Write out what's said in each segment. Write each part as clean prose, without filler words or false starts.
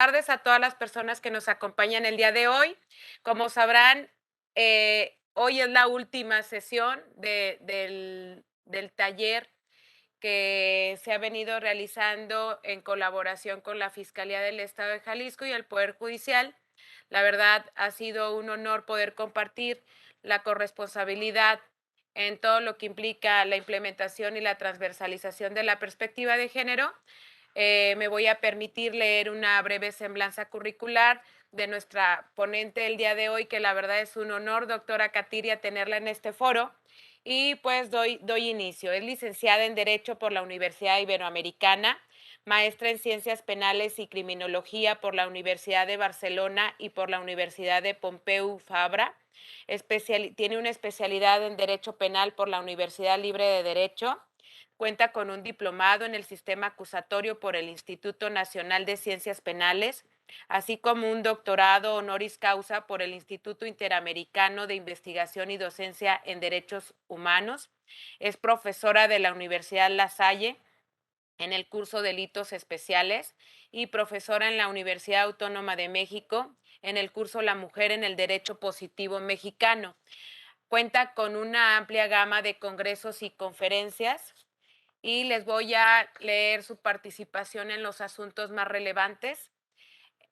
Tardes a todas las personas que nos acompañan el día de hoy. Como sabrán, hoy es la última sesión del taller que se ha venido realizando en colaboración con la Fiscalía del Estado de Jalisco y el Poder Judicial. La verdad, ha sido un honor poder compartir la corresponsabilidad en todo lo que implica la implementación y la transversalización de la perspectiva de género. Me voy a permitir leer una breve semblanza curricular de nuestra ponente el día de hoy, que la verdad es un honor, doctora Katiria, tenerla en este foro. Y pues doy inicio. Es licenciada en Derecho por la Universidad Iberoamericana, maestra en Ciencias Penales y Criminología por la Universidad de Barcelona y por la Universidad de Pompeu Fabra. Tiene una especialidad en Derecho Penal por la Universidad Libre de Derecho. Cuenta con un diplomado en el sistema acusatorio por el Instituto Nacional de Ciencias Penales, así como un doctorado honoris causa por el Instituto Interamericano de Investigación y Docencia en Derechos Humanos. Es profesora de la Universidad La Salle en el curso Delitos Especiales y profesora en la Universidad Autónoma de México en el curso La Mujer en el Derecho Positivo Mexicano. Cuenta con una amplia gama de congresos y conferencias y les voy a leer su participación en los asuntos más relevantes.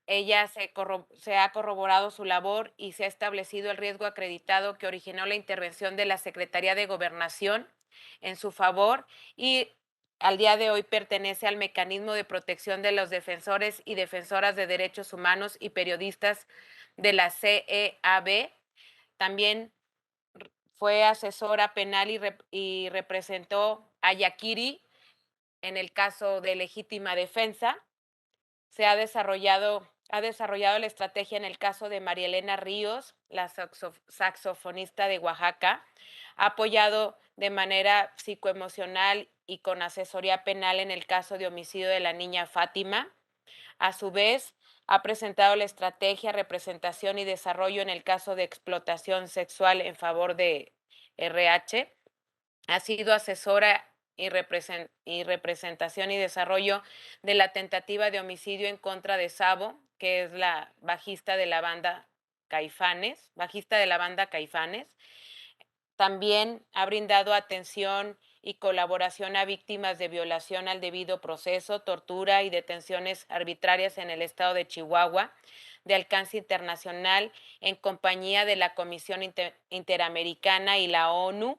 Ella se ha corroborado su labor y se ha establecido el riesgo acreditado que originó la intervención de la Secretaría de Gobernación en su favor y al día de hoy pertenece al mecanismo de protección de los defensores y defensoras de derechos humanos y periodistas de la CEAB. También fue asesora penal y representó a Yaquiri en el caso de legítima defensa. Ha desarrollado la estrategia en el caso de María Elena Ríos, la saxofonista de Oaxaca. Ha apoyado de manera psicoemocional y con asesoría penal en el caso de homicidio de la niña Fátima. A su vez, ha presentado la estrategia, representación y desarrollo en el caso de explotación sexual en favor de RH. Ha sido asesora y representación y desarrollo de la tentativa de homicidio en contra de Sabo, que es la bajista de la banda Caifanes. También ha brindado atención y colaboración a víctimas de violación al debido proceso, tortura y detenciones arbitrarias en el estado de Chihuahua, de alcance internacional, en compañía de la Comisión Interamericana y la ONU.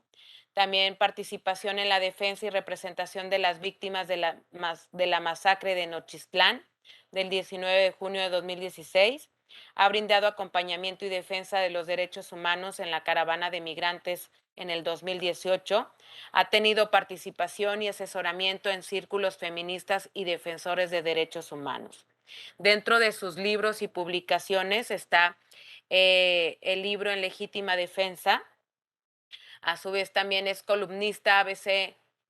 También participación en la defensa y representación de las víctimas de la masacre de Nochistlán del 19 de junio de 2016. Ha brindado acompañamiento y defensa de los derechos humanos en la caravana de migrantes en el 2018. Ha tenido participación y asesoramiento en círculos feministas y defensores de derechos humanos. Dentro de sus libros y publicaciones está el libro En Legítima Defensa. A su vez también es columnista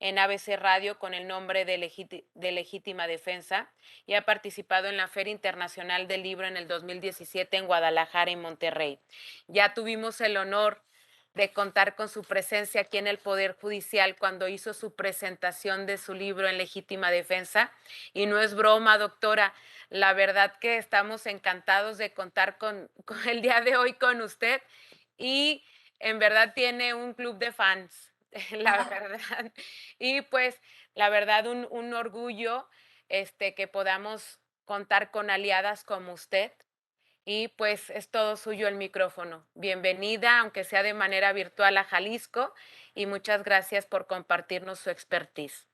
en ABC Radio con el nombre de Legítima Defensa y ha participado en la Feria Internacional del Libro en el 2017 en Guadalajara y Monterrey. Ya tuvimos el honor de contar con su presencia aquí en el Poder Judicial cuando hizo su presentación de su libro En Legítima Defensa. Y no es broma, doctora, la verdad que estamos encantados de contar con el día de hoy con usted y en verdad tiene un club de fans, la verdad. Y pues, la verdad, un orgullo que podamos contar con aliadas como usted. Y pues es todo suyo el micrófono. Bienvenida, aunque sea de manera virtual, a Jalisco, y muchas gracias por compartirnos su expertise.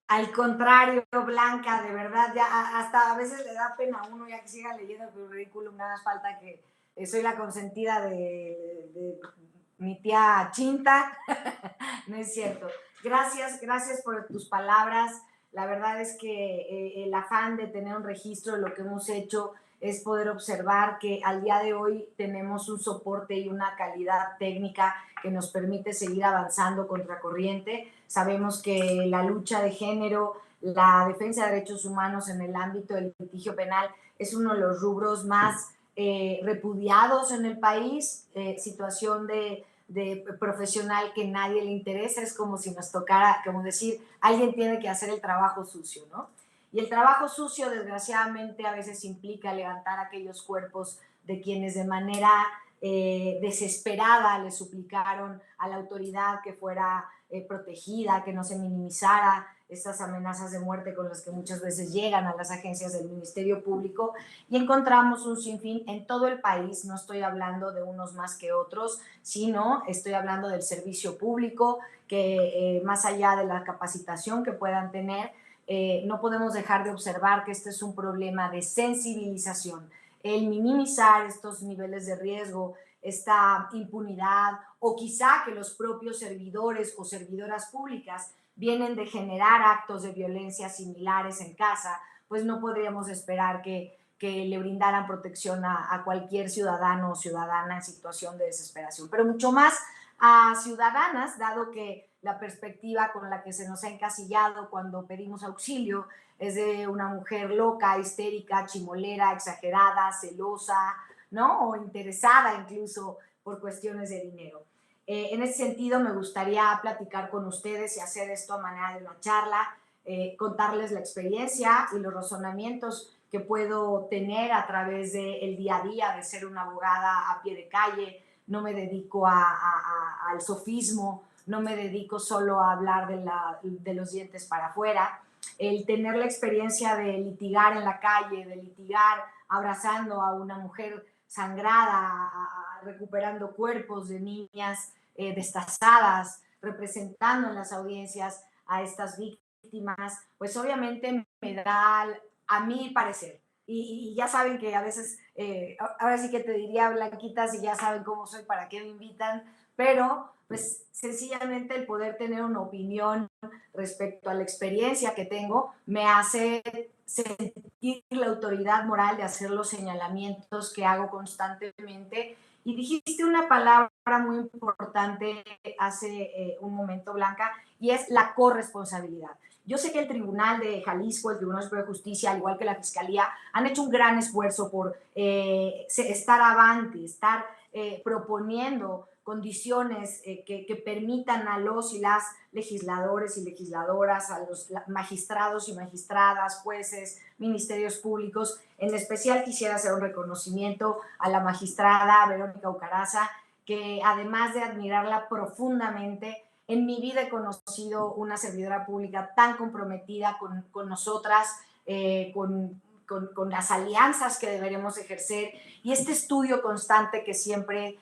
Al contrario, Blanca, de verdad, ya hasta a veces le da pena a uno ya que siga leyendo tu currículum, nada más falta que soy la consentida de mi tía Chinta, no es cierto. Gracias, gracias por tus palabras. La verdad es que el afán de tener un registro de lo que hemos hecho es poder observar que al día de hoy tenemos un soporte y una calidad técnica que nos permite seguir avanzando contracorriente. Sabemos que la lucha de género, la defensa de derechos humanos en el ámbito del litigio penal es uno de los rubros más repudiados en el país, situación de profesional que nadie le interesa, es como si nos tocara, como decir, alguien tiene que hacer el trabajo sucio, ¿no? Y el trabajo sucio, desgraciadamente, a veces implica levantar aquellos cuerpos de quienes de manera desesperada le suplicaron a la autoridad que fuera protegida, que no se minimizara estas amenazas de muerte con las que muchas veces llegan a las agencias del Ministerio Público, y encontramos un sinfín en todo el país. No estoy hablando de unos más que otros, sino estoy hablando del servicio público, que más allá de la capacitación que puedan tener, no podemos dejar de observar que este es un problema de sensibilización. El minimizar estos niveles de riesgo, esta impunidad, o quizá que los propios servidores o servidoras públicas vienen de generar actos de violencia similares en casa, pues no podríamos esperar que le brindaran protección a cualquier ciudadano o ciudadana en situación de desesperación, pero mucho más a ciudadanas, dado que la perspectiva con la que se nos ha encasillado cuando pedimos auxilio es de una mujer loca, histérica, chimolera, exagerada, celosa, ¿no? O interesada incluso por cuestiones de dinero. En ese sentido, me gustaría platicar con ustedes y hacer esto a manera de una charla, contarles la experiencia y los razonamientos que puedo tener a través del día a día de ser una abogada a pie de calle. No me dedico al sofismo, no me dedico solo a hablar de los dientes para afuera. El tener la experiencia de litigar en la calle, de litigar abrazando a una mujer sangrada, recuperando cuerpos de niñas destazadas, representando en las audiencias a estas víctimas, pues obviamente me da, a mi parecer, y ya saben que a veces, ahora sí que te diría Blanquitas, y ya saben cómo soy, para qué me invitan, pero pues sencillamente el poder tener una opinión respecto a la experiencia que tengo me hace sentir la autoridad moral de hacer los señalamientos que hago constantemente. Y dijiste una palabra muy importante hace un momento, Blanca, y es la corresponsabilidad. Yo sé que el Tribunal de Jalisco, el Tribunal Superior de Justicia, al igual que la Fiscalía, han hecho un gran esfuerzo por estar avante, estar proponiendo condiciones que permitan a los y las legisladores y legisladoras, a los magistrados y magistradas, jueces, ministerios públicos. En especial quisiera hacer un reconocimiento a la magistrada Verónica Ucaraza, que además de admirarla profundamente, en mi vida he conocido una servidora pública tan comprometida con nosotras, con las alianzas que deberemos ejercer, y este estudio constante que siempre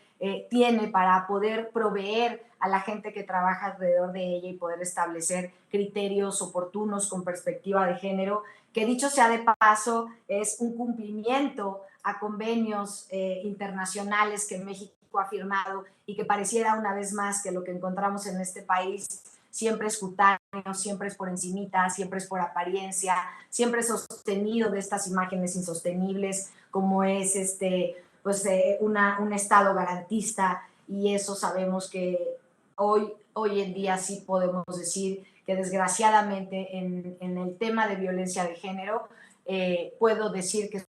tiene para poder proveer a la gente que trabaja alrededor de ella y poder establecer criterios oportunos con perspectiva de género, que dicho sea de paso, es un cumplimiento a convenios internacionales que México ha firmado, y que pareciera una vez más que lo que encontramos en este país siempre es cutáneo, siempre es por encimita, siempre es por apariencia, siempre es sostenido de estas imágenes insostenibles como es pues, un Estado garantista. Y eso sabemos que hoy en día sí podemos decir que desgraciadamente en el tema de violencia de género puedo decir que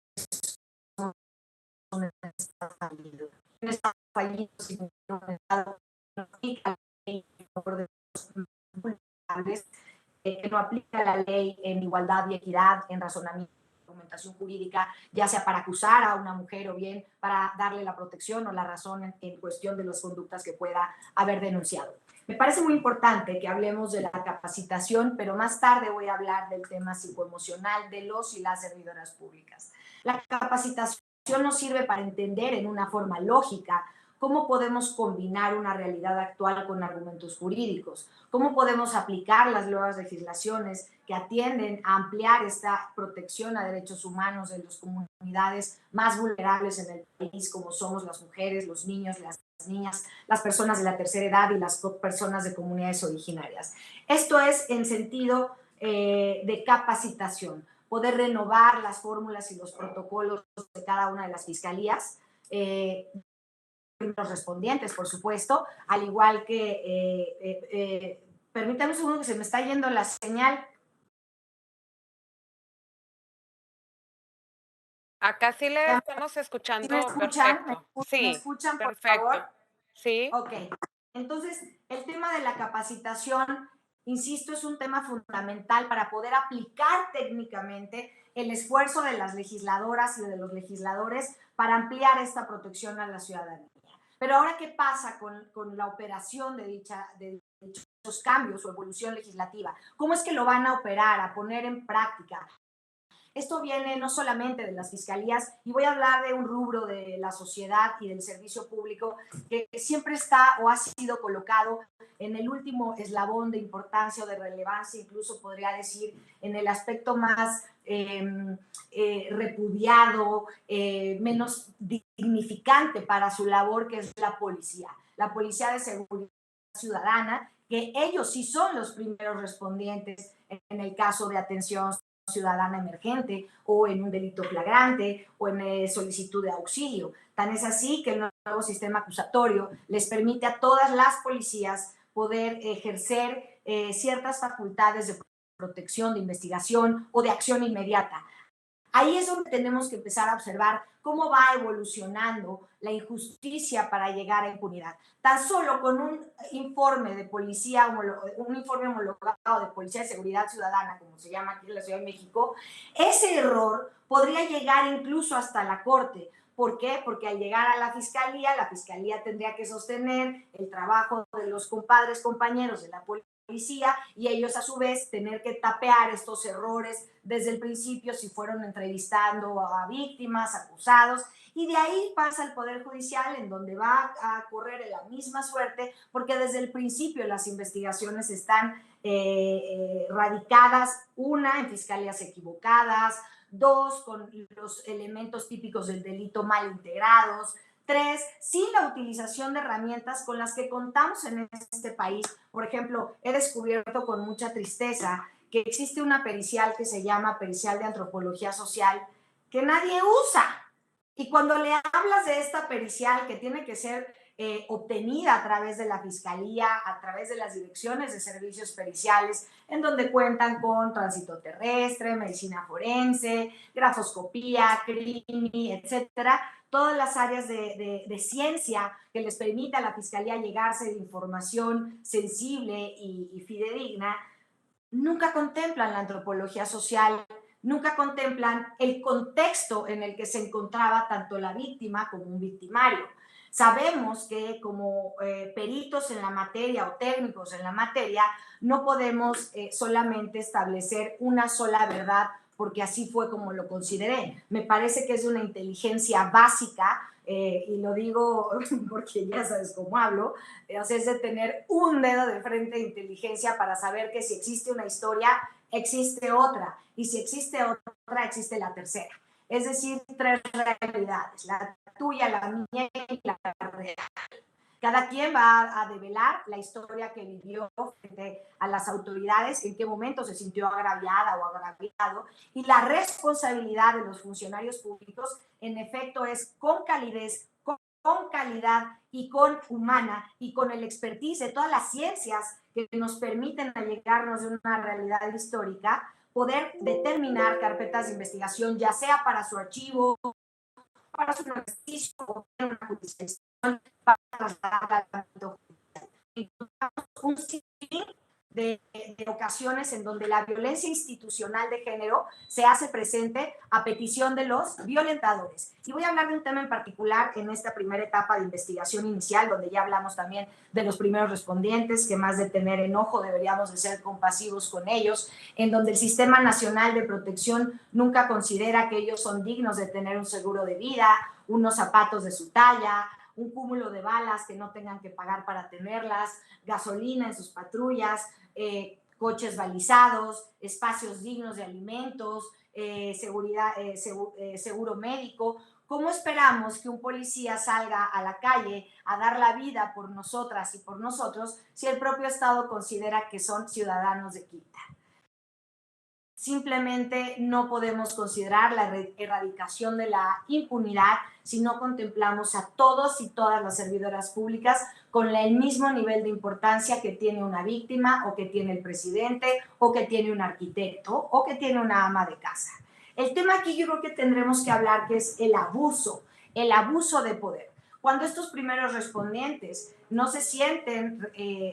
un Estado fallido. Un Estado fallido significa un Estado que no aplica la ley por vulnerables, que no aplica la ley en igualdad y equidad, en razonamiento, argumentación jurídica, ya sea para acusar a una mujer o bien para darle la protección o la razón en cuestión de las conductas que pueda haber denunciado. Me parece muy importante que hablemos de la capacitación, pero más tarde voy a hablar del tema psicoemocional de los y las servidoras públicas. La capacitación nos sirve para entender en una forma lógica cómo podemos combinar una realidad actual con argumentos jurídicos, cómo podemos aplicar las nuevas legislaciones que atienden a ampliar esta protección a derechos humanos de las comunidades más vulnerables en el país, como somos las mujeres, los niños, las niñas, las personas de la tercera edad y las personas de comunidades originarias. Esto es en sentido de capacitación, poder renovar las fórmulas y los protocolos de cada una de las fiscalías, los respondientes, por supuesto, al igual que, permítanme un segundo que se me está yendo la señal. Acá sí le estamos ¿Sí me escuchando escuchan? perfecto. ¿Me Sí, escuchan, por favor? perfecto. Sí. Ok. Entonces, el tema de la capacitación Insisto, es un tema fundamental para poder aplicar técnicamente el esfuerzo de las legisladoras y de los legisladores para ampliar esta protección a la ciudadanía. Pero ahora, ¿qué pasa con la operación de dichos cambios o evolución legislativa? ¿Cómo es que lo van a operar, a poner en práctica? Esto viene no solamente de las fiscalías, y voy a hablar de un rubro de la sociedad y del servicio público que siempre está o ha sido colocado en el último eslabón de importancia o de relevancia, incluso podría decir en el aspecto más repudiado, menos dignificante para su labor, que es la policía de seguridad ciudadana, que ellos sí son los primeros respondientes en el caso de atención ciudadana emergente o en un delito flagrante o en solicitud de auxilio. Tan es así que el nuevo sistema acusatorio les permite a todas las policías poder ejercer ciertas facultades de protección, de investigación o de acción inmediata. Ahí es donde tenemos que empezar a observar cómo va evolucionando la injusticia para llegar a impunidad. Tan solo con un informe de policía, un informe homologado de Policía de Seguridad Ciudadana, como se llama aquí en la Ciudad de México, ese error podría llegar incluso hasta la Corte. ¿Por qué? Porque al llegar a la fiscalía tendría que sostener el trabajo de los compañeros de la policía, y ellos a su vez tener que tapear estos errores desde el principio si fueron entrevistando a víctimas, acusados, y de ahí pasa al Poder Judicial, en donde va a correr la misma suerte, porque desde el principio las investigaciones están radicadas, una, en fiscalías equivocadas, dos, con los elementos típicos del delito mal integrados, tres, sin la utilización de herramientas con las que contamos en este país. Por ejemplo, he descubierto con mucha tristeza que existe una pericial que se llama pericial de antropología social que nadie usa. Y cuando le hablas de esta pericial que tiene que ser obtenida a través de la fiscalía, a través de las direcciones de servicios periciales, en donde cuentan con tránsito terrestre, medicina forense, grafoscopía, crimi, etcétera, todas las áreas de ciencia que les permite a la fiscalía llegarse de información sensible y fidedigna, nunca contemplan la antropología social, nunca contemplan el contexto en el que se encontraba tanto la víctima como un victimario. Sabemos que como peritos en la materia o técnicos en la materia, no podemos solamente establecer una sola verdad, porque así fue como lo consideré. Me parece que es una inteligencia básica, y lo digo porque ya sabes cómo hablo, o sea, es de tener un dedo de frente de inteligencia para saber que si existe una historia, existe otra, y si existe otra, existe la tercera. Es decir, tres realidades, la tuya, la mía y la real. Cada quien va a develar la historia que vivió frente a las autoridades, en qué momento se sintió agraviada o agraviado, y la responsabilidad de los funcionarios públicos, en efecto, es con calidez, con calidad y con humana y con el expertise de todas las ciencias que nos permiten allegarnos de una realidad histórica, poder determinar carpetas de investigación, ya sea para su archivo, para su ejercicio o una jurisdicción, para trasladar al ámbito judicial. Un sinfín de ocasiones en donde la violencia institucional de género se hace presente a petición de los violentadores. Y voy a hablar de un tema en particular en esta primera etapa de investigación inicial, donde ya hablamos también de los primeros respondientes, que más de tener enojo deberíamos de ser compasivos con ellos, en donde el Sistema Nacional de Protección nunca considera que ellos son dignos de tener un seguro de vida, unos zapatos de su talla, un cúmulo de balas que no tengan que pagar para tenerlas, gasolina en sus patrullas, coches balizados, espacios dignos de alimentos, seguro médico. ¿Cómo esperamos que un policía salga a la calle a dar la vida por nosotras y por nosotros si el propio Estado considera que son ciudadanos de quinta? Simplemente no podemos considerar la erradicación de la impunidad si no contemplamos a todos y todas las servidoras públicas con el mismo nivel de importancia que tiene una víctima, o que tiene el presidente, o que tiene un arquitecto, o que tiene una ama de casa. El tema aquí yo creo que tendremos que hablar, que es el abuso de poder. cuando estos primeros respondientes no se sienten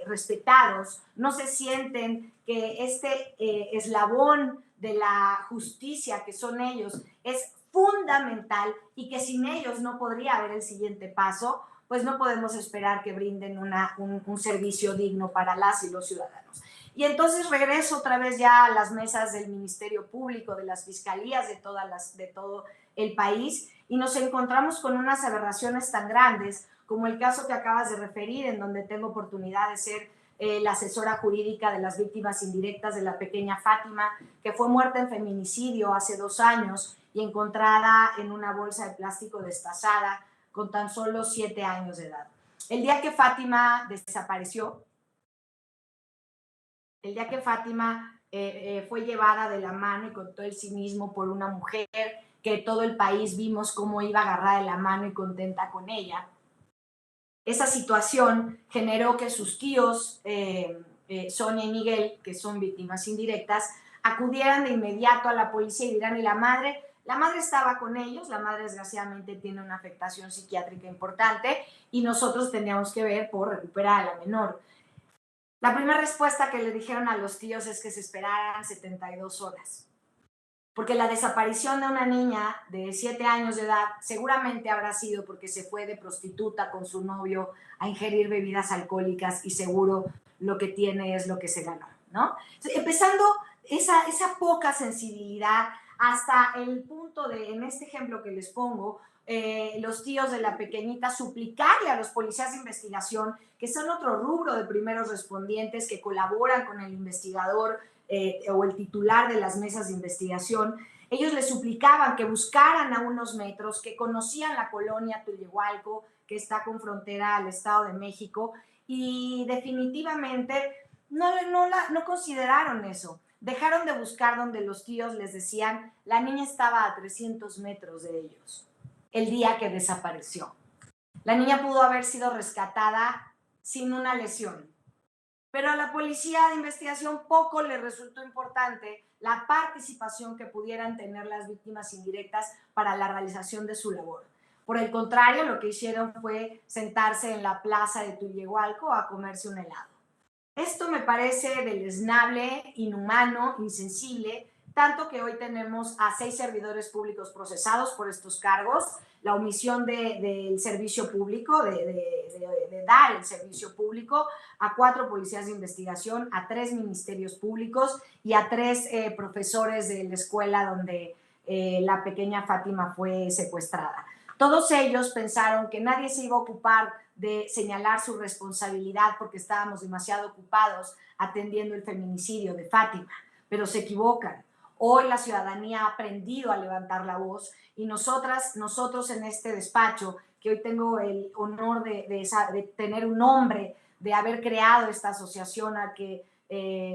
respetados, no se sienten que este eslabón de la justicia que son ellos es fundamental y que sin ellos no podría haber el siguiente paso, pues no podemos esperar que brinden un servicio digno para las y los ciudadanos. Y entonces regreso otra vez ya a las mesas del Ministerio Público, de las fiscalías de todo el país, y nos encontramos con unas aberraciones tan grandes como el caso que acabas de referir, en donde tengo oportunidad de ser la asesora jurídica de las víctimas indirectas de la pequeña Fátima, que fue muerta en feminicidio hace 2 años y encontrada en una bolsa de plástico destazada con tan solo 7 años de edad. El día que Fátima desapareció, el día que Fátima fue llevada de la mano y con todo el cinismo por una mujer que todo el país vimos cómo iba agarrada de la mano y contenta con ella, esa situación generó que sus tíos, Sonia y Miguel, que son víctimas indirectas, acudieran de inmediato a la policía y dirán, y la madre estaba con ellos, la madre desgraciadamente tiene una afectación psiquiátrica importante y nosotros teníamos que ver por recuperar a la menor. La primera respuesta que le dijeron a los tíos es que se esperaran 72 horas. Porque la desaparición de una niña de 7 años de edad seguramente habrá sido porque se fue de prostituta con su novio a ingerir bebidas alcohólicas y seguro lo que tiene es lo que se ganó, ¿no? Empezando esa poca sensibilidad hasta el punto de, en este ejemplo que les pongo, los tíos de la pequeñita suplicarle a los policías de investigación, que son otro rubro de primeros respondientes que colaboran con el investigador o el titular de las mesas de investigación, ellos le suplicaban que buscaran a unos metros, que conocían la colonia Tullehualco, que está con frontera al Estado de México, y definitivamente no consideraron eso. Dejaron de buscar donde los tíos les decían, la niña estaba a 300 metros de ellos el día que desapareció. La niña pudo haber sido rescatada sin una lesión, pero a la policía de investigación poco le resultó importante la participación que pudieran tener las víctimas indirectas para la realización de su labor. Por el contrario, lo que hicieron fue sentarse en la plaza de Tullehualco a comerse un helado. Esto me parece deleznable, inhumano, insensible, tanto que hoy tenemos a 6 servidores públicos procesados por estos cargos, la omisión del servicio público, de dar el servicio público, a 4 policías de investigación, a 3 ministerios públicos y a 3 profesores de la escuela donde la pequeña Fátima fue secuestrada. Todos ellos pensaron que nadie se iba a ocupar de señalar su responsabilidad porque estábamos demasiado ocupados atendiendo el feminicidio de Fátima, pero se equivocan. Hoy la ciudadanía ha aprendido a levantar la voz y nosotros en este despacho, que hoy tengo el honor de tener un nombre, de haber creado esta asociación a que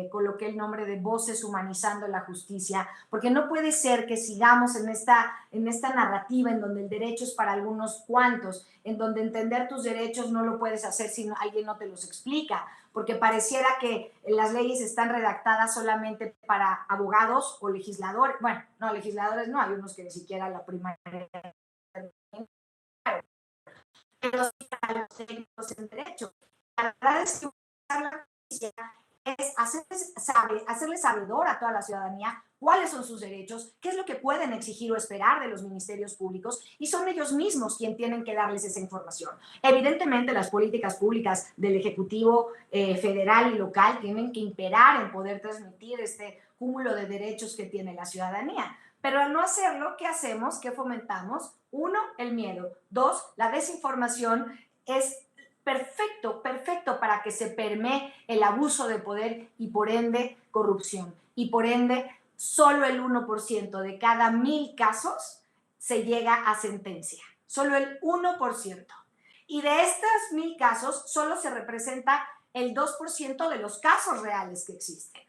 coloqué el nombre de Voces Humanizando la Justicia, porque no puede ser que sigamos en esta narrativa en donde el derecho es para algunos cuantos, en donde entender tus derechos no lo puedes hacer si alguien no te los explica, porque pareciera que las leyes están redactadas solamente para abogados o legisladores. Bueno, no, legisladores no, hay unos que ni siquiera la primaria, pero sí para los técnicos en derecho. La verdad es que la justicia es hacerle sabedor a toda la ciudadanía cuáles son sus derechos, qué es lo que pueden exigir o esperar de los ministerios públicos, y son ellos mismos quienes tienen que darles esa información. Evidentemente, las políticas públicas del Ejecutivo federal y local tienen que imperar en poder transmitir este cúmulo de derechos que tiene la ciudadanía. Pero al no hacerlo, ¿qué hacemos? ¿Qué fomentamos? 1, el miedo. 2, la desinformación es perfecto para que se permee el abuso de poder y por ende corrupción. Y por ende, solo el 1% de cada 1000 casos se llega a sentencia. Solo el 1%. Y de estos 1000 casos, solo se representa el 2% de los casos reales que existen.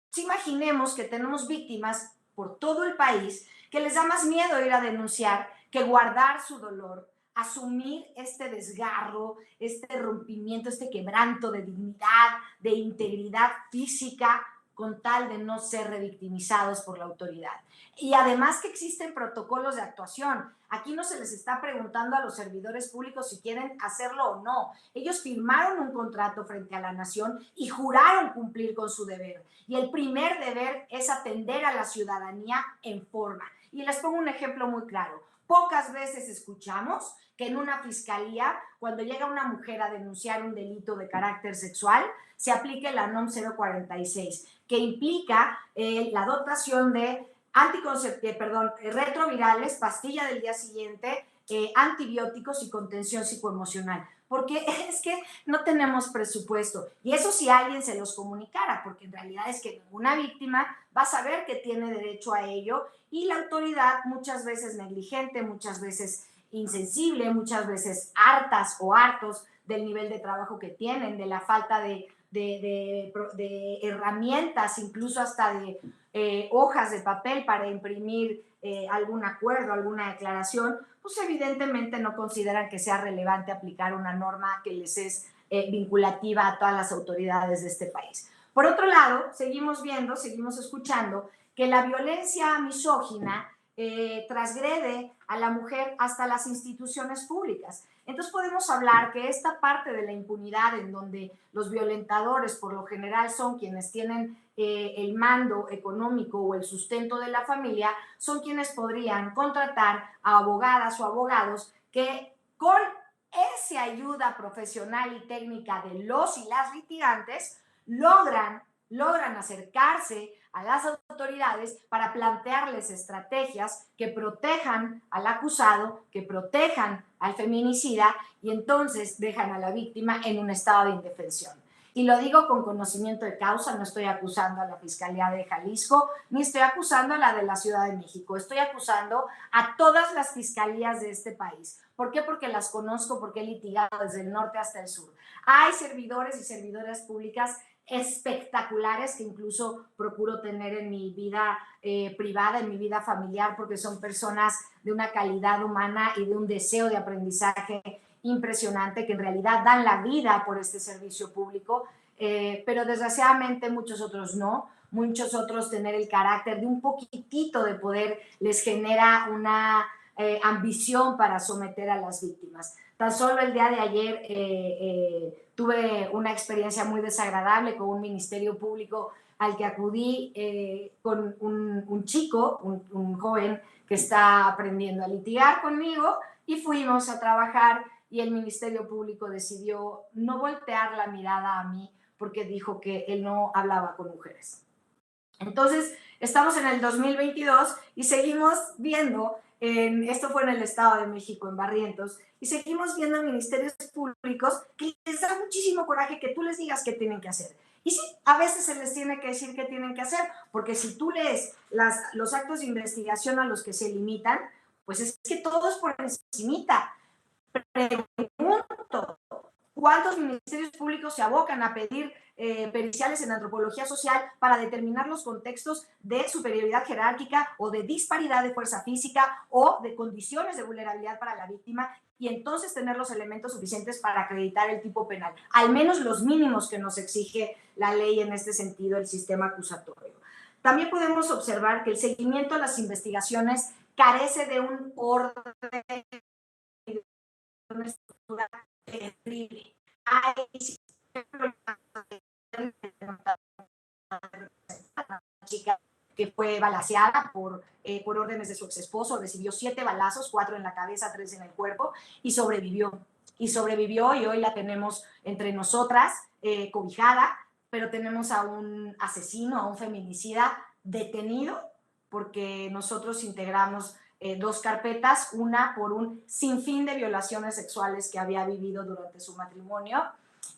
Entonces, imaginemos que tenemos víctimas por todo el país que les da más miedo ir a denunciar que guardar su dolor, asumir este desgarro, este rompimiento, este quebranto de dignidad, de integridad física con tal de no ser revictimizados por la autoridad. Y además que existen protocolos de actuación. Aquí no se les está preguntando a los servidores públicos si quieren hacerlo o no. Ellos firmaron un contrato frente a la nación y juraron cumplir con su deber. Y el primer deber es atender a la ciudadanía en forma. Y les pongo un ejemplo muy claro. Pocas veces escuchamos que en una fiscalía, cuando llega una mujer a denunciar un delito de carácter sexual, se aplique la NOM 046, que implica la dotación de retrovirales, pastilla del día siguiente, antibióticos y contención psicoemocional. Porque es que no tenemos presupuesto. Y eso si alguien se los comunicara, porque en realidad es que ninguna víctima va a saber que tiene derecho a ello y la autoridad muchas veces negligente, muchas veces insensible, muchas veces hartas o hartos del nivel de trabajo que tienen, de la falta de herramientas, incluso hasta de hojas de papel para imprimir algún acuerdo, alguna declaración, pues evidentemente no consideran que sea relevante aplicar una norma que les es vinculativa a todas las autoridades de este país. Por otro lado, seguimos viendo, seguimos escuchando que la violencia misógina transgrede a la mujer hasta las instituciones públicas. Entonces podemos hablar que esta parte de la impunidad en donde los violentadores por lo general son quienes tienen el mando económico o el sustento de la familia, son quienes podrían contratar a abogadas o abogados que con esa ayuda profesional y técnica de los y las litigantes logran acercarse a las autoridades para plantearles estrategias que protejan al acusado, que protejan al feminicida y entonces dejan a la víctima en un estado de indefensión. Y lo digo con conocimiento de causa, no estoy acusando a la Fiscalía de Jalisco, ni estoy acusando a la de la Ciudad de México, estoy acusando a todas las fiscalías de este país. ¿Por qué? Porque las conozco, porque he litigado desde el norte hasta el sur. Hay servidores y servidoras públicas espectaculares que incluso procuro tener en mi vida privada, en mi vida familiar, porque son personas de una calidad humana y de un deseo de aprendizaje impresionante, que en realidad dan la vida por este servicio público, pero desgraciadamente muchos otros no. Muchos otros tener el carácter de un poquitito de poder les genera una ambición para someter a las víctimas. Tan solo el día de ayer tuve una experiencia muy desagradable con un ministerio público al que acudí con un chico, un joven que está aprendiendo a litigar conmigo, y fuimos a trabajar y el Ministerio Público decidió no voltear la mirada a mí porque dijo que él no hablaba con mujeres. Entonces, estamos en el 2022 y seguimos viendo, esto fue en el Estado de México, en Barrientos, y seguimos viendo ministerios públicos que les da muchísimo coraje que tú les digas qué tienen que hacer. Y sí, a veces se les tiene que decir qué tienen que hacer, porque si tú lees los actos de investigación a los que se limitan, pues es que todo es por encimita. Pregunto, ¿cuántos ministerios públicos se abocan a pedir periciales en antropología social para determinar los contextos de superioridad jerárquica o de disparidad de fuerza física o de condiciones de vulnerabilidad para la víctima y entonces tener los elementos suficientes para acreditar el tipo penal? Al menos los mínimos que nos exige la ley en este sentido, el sistema acusatorio. También podemos observar que el seguimiento a las investigaciones carece de un orden, una estructura terrible. Hay una chica que fue balaceada por órdenes de su ex esposo, recibió 7 balazos, 4 en la cabeza, 3 en el cuerpo, y sobrevivió. Y sobrevivió y hoy la tenemos entre nosotras, cobijada, pero tenemos a un asesino, a un feminicida detenido, porque nosotros integramos 2 carpetas, una por un sinfín de violaciones sexuales que había vivido durante su matrimonio,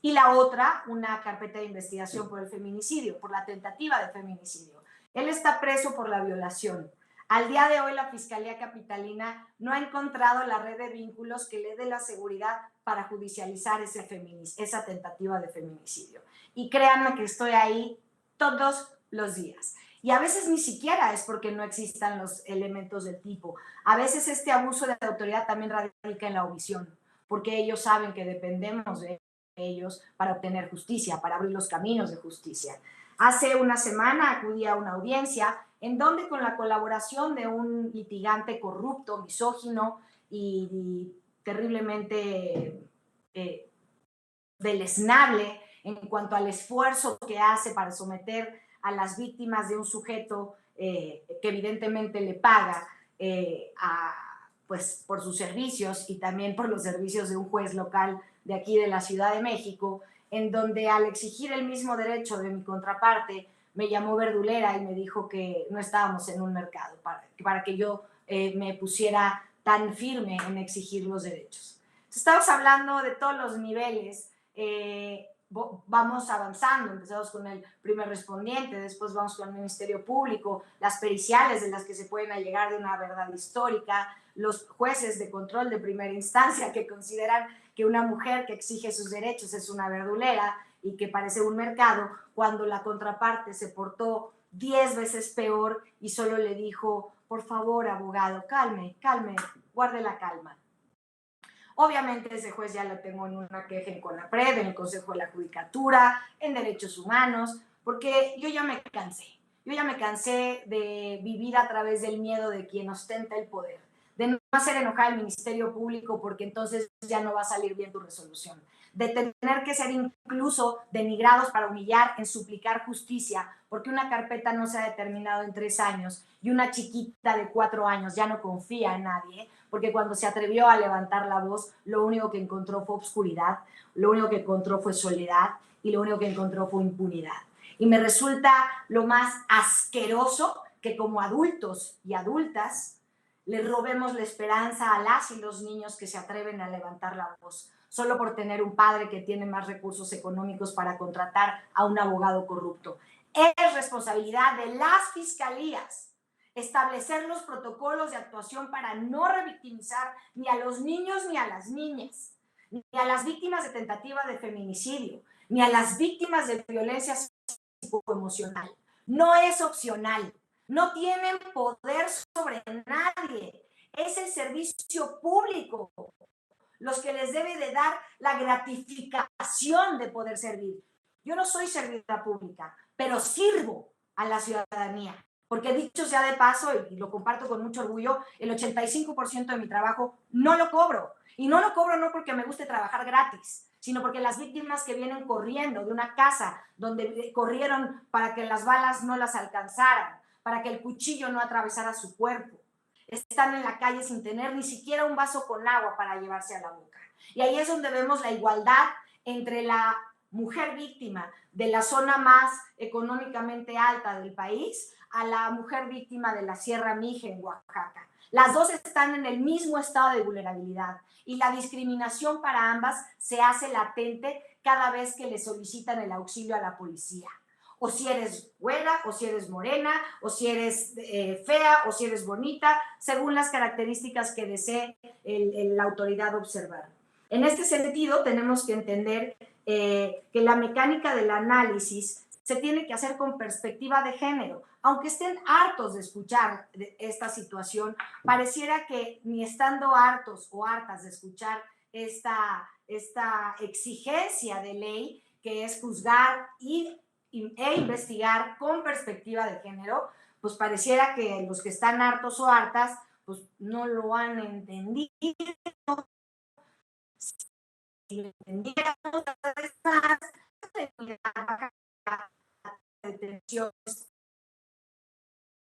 y la otra, una carpeta de investigación por el feminicidio, por la tentativa de feminicidio. Él está preso por la violación. Al día de hoy, la Fiscalía Capitalina no ha encontrado la red de vínculos que le dé la seguridad para judicializar esa tentativa de feminicidio. Y créanme que estoy ahí todos los días. Y a veces ni siquiera es porque no existan los elementos del tipo. A veces este abuso de autoridad también radica en la omisión, porque ellos saben que dependemos de ellos para obtener justicia, para abrir los caminos de justicia. Hace una semana acudí a una audiencia en donde, con la colaboración de un litigante corrupto, misógino y terriblemente eh, deleznable en cuanto al esfuerzo que hace para someter a las víctimas de un sujeto que evidentemente le paga pues por sus servicios y también por los servicios de un juez local de aquí de la Ciudad de México, en donde, al exigir el mismo derecho de mi contraparte, me llamó verdulera y me dijo que no estábamos en un mercado para que yo me pusiera tan firme en exigir los derechos. Estamos hablando de todos los niveles. Vamos avanzando, empezamos con el primer respondiente, después vamos con el Ministerio Público, las periciales de las que se pueden allegar de una verdad histórica, los jueces de control de primera instancia que consideran que una mujer que exige sus derechos es una verdulera y que parece un mercado, cuando la contraparte se portó 10 veces peor y solo le dijo: por favor, abogado, calme, guarde la calma. Obviamente ese juez ya lo tengo en una queja en CONAPRED, en el Consejo de la Judicatura, en Derechos Humanos, porque yo ya me cansé. Yo ya me cansé de vivir a través del miedo de quien ostenta el poder, de no hacer enojar al Ministerio Público porque entonces ya no va a salir bien tu resolución, de tener que ser incluso denigrados para humillar en suplicar justicia porque una carpeta no se ha determinado en 3 años y una chiquita de 4 años ya no confía en nadie, porque cuando se atrevió a levantar la voz, lo único que encontró fue obscuridad, lo único que encontró fue soledad y lo único que encontró fue impunidad. Y me resulta lo más asqueroso que, como adultos y adultas, le robemos la esperanza a las y los niños que se atreven a levantar la voz, solo por tener un padre que tiene más recursos económicos para contratar a un abogado corrupto. Es responsabilidad de las fiscalías establecer los protocolos de actuación para no revictimizar ni a los niños ni a las niñas, ni a las víctimas de tentativa de feminicidio, ni a las víctimas de violencia psicoemocional. No es opcional. No tienen poder sobre nadie. Es el servicio público los que les debe de dar la gratificación de poder servir. Yo no soy servidora pública, pero sirvo a la ciudadanía. Porque, dicho sea de paso, y lo comparto con mucho orgullo, el 85% de mi trabajo no lo cobro. Y no lo cobro no porque me guste trabajar gratis, sino porque las víctimas que vienen corriendo de una casa donde corrieron para que las balas no las alcanzaran, para que el cuchillo no atravesara su cuerpo, están en la calle sin tener ni siquiera un vaso con agua para llevarse a la boca. Y ahí es donde vemos la igualdad entre la mujer víctima de la zona más económicamente alta del país a la mujer víctima de la Sierra Mije en Oaxaca. Las dos están en el mismo estado de vulnerabilidad y la discriminación para ambas se hace latente cada vez que le solicitan el auxilio a la policía. O si eres güera, o si eres morena, o si eres fea, o si eres bonita, según las características que desee la autoridad observar. En este sentido, tenemos que entender que la mecánica del análisis se tiene que hacer con perspectiva de género. Aunque estén hartos de escuchar esta situación, pareciera que ni estando hartos o hartas de escuchar esta exigencia de ley, que es juzgar e investigar con perspectiva de género, pues pareciera que los que están hartos o hartas pues no lo han entendido. Si lo entendiéramos, la detención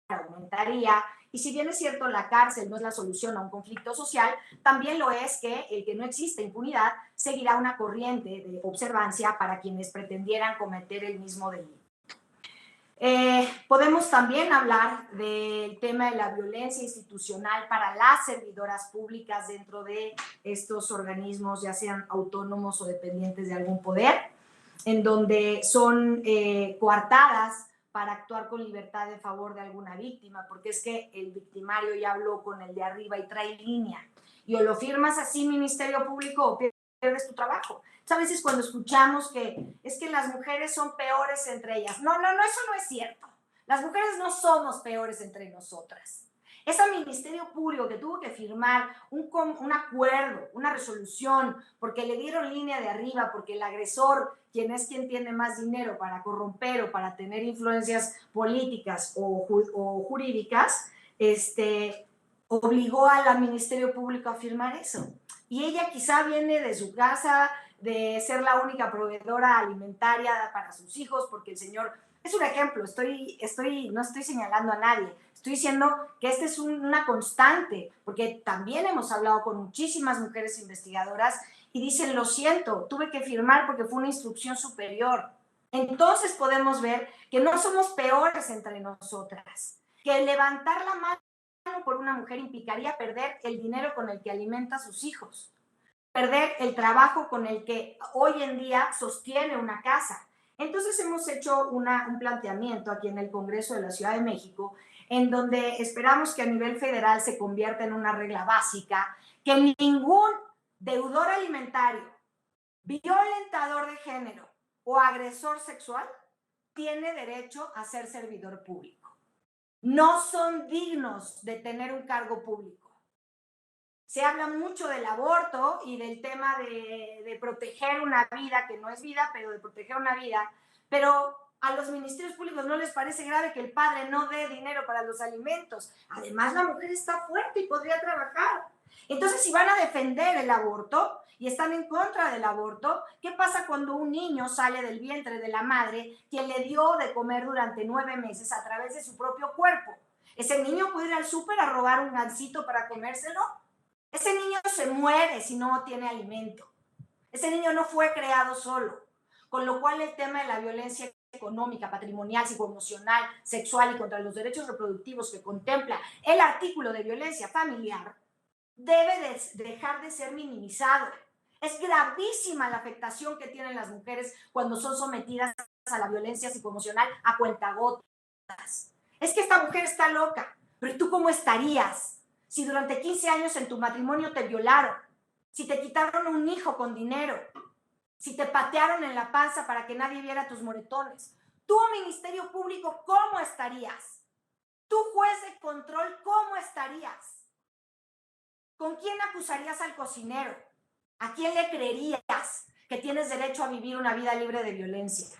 aumentaría. Y si bien es cierto, la cárcel no es la solución a un conflicto social, también lo es que el que no existe impunidad seguirá una corriente de observancia para quienes pretendieran cometer el mismo delito. Podemos también hablar del tema de la violencia institucional para las servidoras públicas dentro de estos organismos, ya sean autónomos o dependientes de algún poder, en donde son coartadas para actuar con libertad en favor de alguna víctima, porque es que el victimario ya habló con el de arriba y trae línea. Y o lo firmas así, Ministerio Público, o pierdes tu trabajo. A veces cuando escuchamos que es que las mujeres son peores entre ellas. No, eso no es cierto. Las mujeres no somos peores entre nosotras. Ese ministerio público que tuvo que firmar un acuerdo, una resolución, porque le dieron línea de arriba, porque el agresor, quien tiene más dinero para corromper o para tener influencias políticas o jurídicas, obligó al Ministerio Público a firmar eso. Y ella quizá viene de su casa, de ser la única proveedora alimentaria para sus hijos, porque el señor, es un ejemplo, no estoy señalando a nadie, estoy diciendo que esta es una constante, porque también hemos hablado con muchísimas mujeres investigadoras y dicen, lo siento, tuve que firmar porque fue una instrucción superior. Entonces podemos ver que no somos peores entre nosotras, que levantar la mano por una mujer implicaría perder el dinero con el que alimenta a sus hijos, perder el trabajo con el que hoy en día sostiene una casa. Entonces hemos hecho un planteamiento aquí en el Congreso de la Ciudad de México, en donde esperamos que a nivel federal se convierta en una regla básica, que ningún deudor alimentario, violentador de género o agresor sexual tiene derecho a ser servidor público. No son dignos de tener un cargo público. Se habla mucho del aborto y del tema de proteger una vida, que no es vida, pero de proteger una vida, pero a los ministerios públicos no les parece grave que el padre no dé dinero para los alimentos. Además, la mujer está fuerte y podría trabajar. Entonces, si van a defender el aborto y están en contra del aborto, ¿qué pasa cuando un niño sale del vientre de la madre quien le dio de comer durante 9 meses a través de su propio cuerpo? ¿Ese niño puede ir al súper a robar un gansito para comérselo? Ese niño se muere si no tiene alimento. Ese niño no fue creado solo. Con lo cual el tema de la violencia económica, patrimonial, psicoemocional, sexual y contra los derechos reproductivos que contempla el artículo de violencia familiar debe dejar de ser minimizado. Es gravísima la afectación que tienen las mujeres cuando son sometidas a la violencia psicoemocional a cuentagotas. Es que esta mujer está loca, pero ¿tú cómo estarías si durante 15 años en tu matrimonio te violaron? Si te quitaron un hijo con dinero, si te patearon en la panza para que nadie viera tus moretones. Tú, Ministerio Público, ¿cómo estarías? Tú, juez de control, ¿cómo estarías? ¿Con quién acusarías al cocinero? ¿A quién le creerías que tienes derecho a vivir una vida libre de violencia?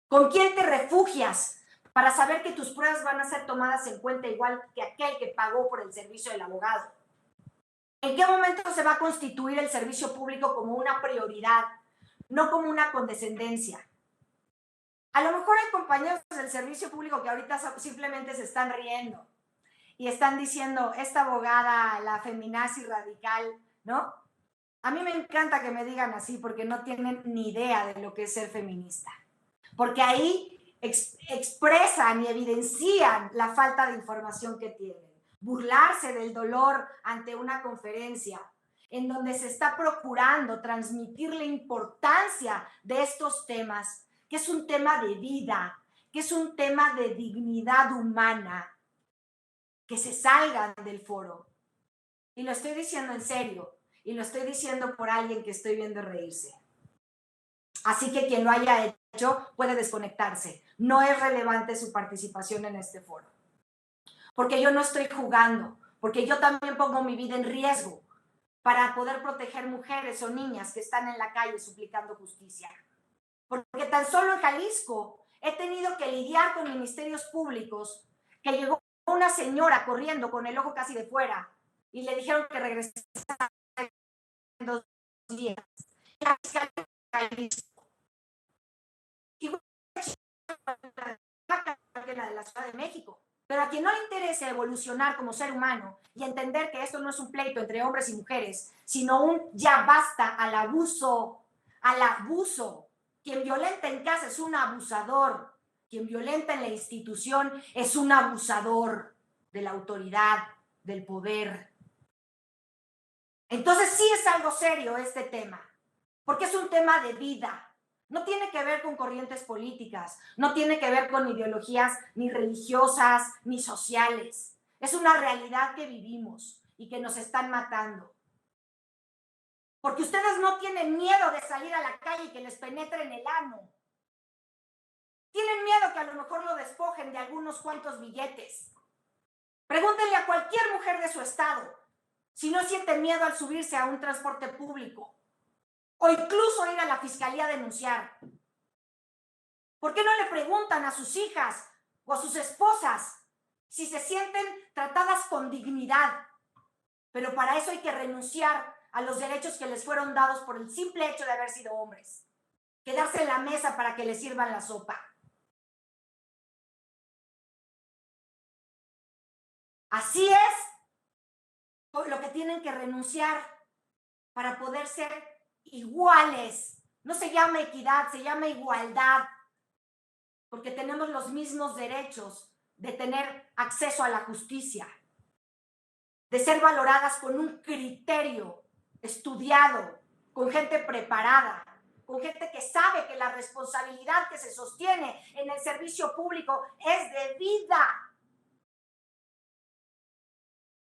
¿Con quién te refugias para saber que tus pruebas van a ser tomadas en cuenta igual que aquel que pagó por el servicio del abogado? ¿En qué momento se va a constituir el servicio público como una prioridad, no como una condescendencia? A lo mejor hay compañeros del servicio público que ahorita simplemente se están riendo y están diciendo, esta abogada, la feminazi radical, ¿no? A mí me encanta que me digan así porque no tienen ni idea de lo que es ser feminista. Porque ahí expresan y evidencian la falta de información que tienen. Burlarse del dolor ante una conferencia en donde se está procurando transmitir la importancia de estos temas, que es un tema de vida, que es un tema de dignidad humana, que se salgan del foro. Y lo estoy diciendo en serio, y lo estoy diciendo por alguien que estoy viendo reírse. Así que quien lo haya hecho puede desconectarse. No es relevante su participación en este foro. Porque yo no estoy jugando, porque yo también pongo mi vida en riesgo para poder proteger mujeres o niñas que están en la calle suplicando justicia. Porque tan solo en Jalisco he tenido que lidiar con ministerios públicos que llegó una señora corriendo con el ojo casi de fuera y le dijeron que regresara en 2 días. Y la de la Ciudad de México. Pero a quien no le interese evolucionar como ser humano y entender que esto no es un pleito entre hombres y mujeres, sino un ya basta al abuso, al abuso. Quien violenta en casa es un abusador. Quien violenta en la institución es un abusador de la autoridad, del poder. Entonces sí es algo serio este tema, porque es un tema de vida. No tiene que ver con corrientes políticas, no tiene que ver con ideologías ni religiosas ni sociales. Es una realidad que vivimos y que nos están matando. Porque ustedes no tienen miedo de salir a la calle y que les penetren el ano. Tienen miedo que a lo mejor lo despojen de algunos cuantos billetes. Pregúntenle a cualquier mujer de su estado si no siente miedo al subirse a un transporte público o incluso ir a la fiscalía a denunciar. ¿Por qué no le preguntan a sus hijas o a sus esposas si se sienten tratadas con dignidad? Pero para eso hay que renunciar a los derechos que les fueron dados por el simple hecho de haber sido hombres. Quedarse en la mesa para que les sirvan la sopa. Así es lo que tienen que renunciar para poder ser iguales. No se llama equidad, se llama igualdad, porque tenemos los mismos derechos de tener acceso a la justicia, de ser valoradas con un criterio estudiado, con gente preparada, con gente que sabe que la responsabilidad que se sostiene en el servicio público es de vida.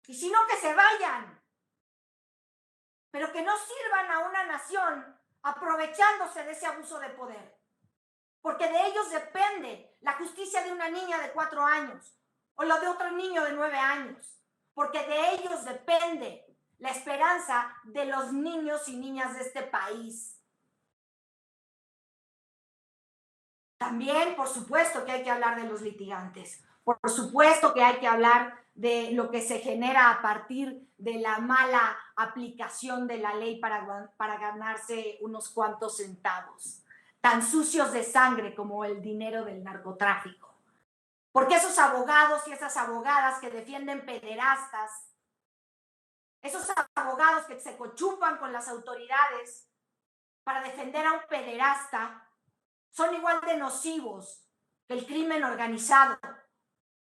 Y si no, que se vayan, pero que no sirvan a una nación aprovechándose de ese abuso de poder, porque de ellos depende la justicia de una niña de 4 años o la de otro niño de 9 años, porque de ellos depende la esperanza de los niños y niñas de este país. También, por supuesto, que hay que hablar de los litigantes. Por supuesto que hay que hablar de lo que se genera a partir de la mala aplicación de la ley para ganarse unos cuantos centavos, tan sucios de sangre como el dinero del narcotráfico. Porque esos abogados y esas abogadas que defienden pederastas, esos abogados que se cochupan con las autoridades para defender a un pederasta, son igual de nocivos que el crimen organizado,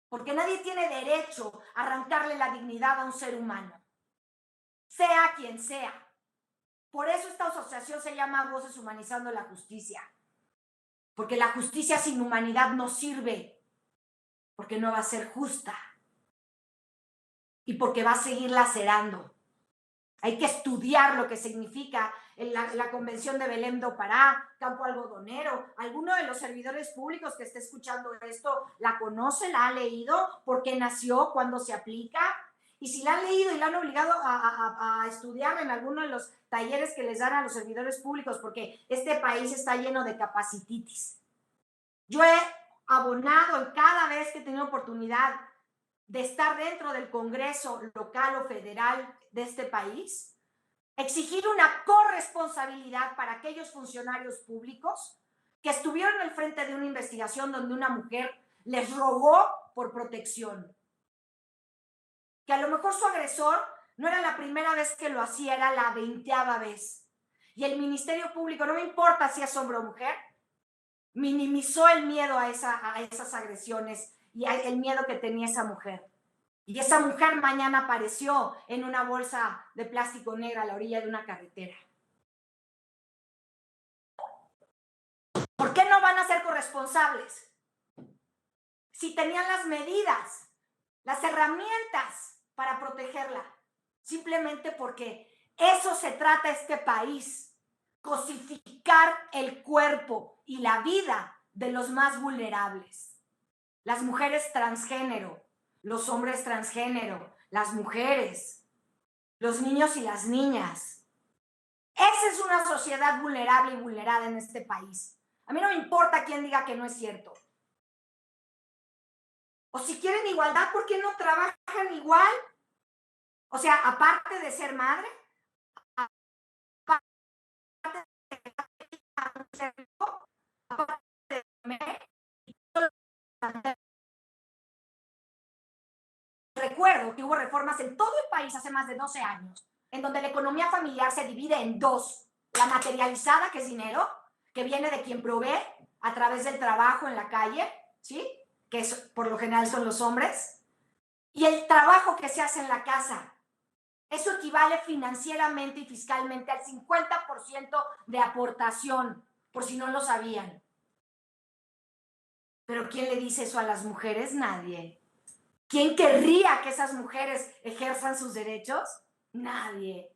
porque nadie tiene derecho a arrancarle la dignidad a un ser humano, sea quien sea. Por eso esta asociación se llama Voces Humanizando la Justicia, porque la justicia sin humanidad no sirve, porque no va a ser justa y porque va a seguir lacerando. Hay que estudiar lo que significa la Convención de Belém do Pará, Campo Algodonero. ¿Alguno de los servidores públicos que esté escuchando esto la conoce, la ha leído? ¿Por qué nació? ¿Cuándo se aplica? Y si la han leído y la han obligado a estudiar en alguno de los talleres que les dan a los servidores públicos, porque este país está lleno de capacititis. Yo he abonado en cada vez que he tenido oportunidad de estar dentro del Congreso local o federal de este país, exigir una corresponsabilidad para aquellos funcionarios públicos que estuvieron al frente de una investigación donde una mujer les rogó por protección. Que a lo mejor su agresor no era la primera vez que lo hacía, era la 20ª vez. Y el Ministerio Público, no me importa si es hombre o mujer, minimizó el miedo a esas agresiones y el miedo que tenía esa mujer. Y esa mujer mañana apareció en una bolsa de plástico negra a la orilla de una carretera. ¿Por qué no van a ser corresponsables? Si tenían las medidas, las herramientas para protegerla, simplemente porque eso se trata este país, cosificar el cuerpo y la vida de los más vulnerables. Las mujeres transgénero, los hombres transgénero, las mujeres, los niños y las niñas. Esa es una sociedad vulnerable y vulnerada en este país. A mí no me importa quién diga que no es cierto. O si quieren igualdad, ¿por qué no trabajan igual? O sea, aparte de ser madre, aparte de ser hijo, aparte de comer, recuerdo que hubo reformas en todo el país hace más de 12 años, en donde la economía familiar se divide en dos. La materializada, que es dinero, que viene de quien provee a través del trabajo en la calle, ¿sí? Que es, por lo general son los hombres, y el trabajo que se hace en la casa. Eso equivale financieramente y fiscalmente al 50% de aportación, por si no lo sabían. Pero ¿quién le dice eso a las mujeres? Nadie. ¿Quién querría que esas mujeres ejerzan sus derechos? Nadie.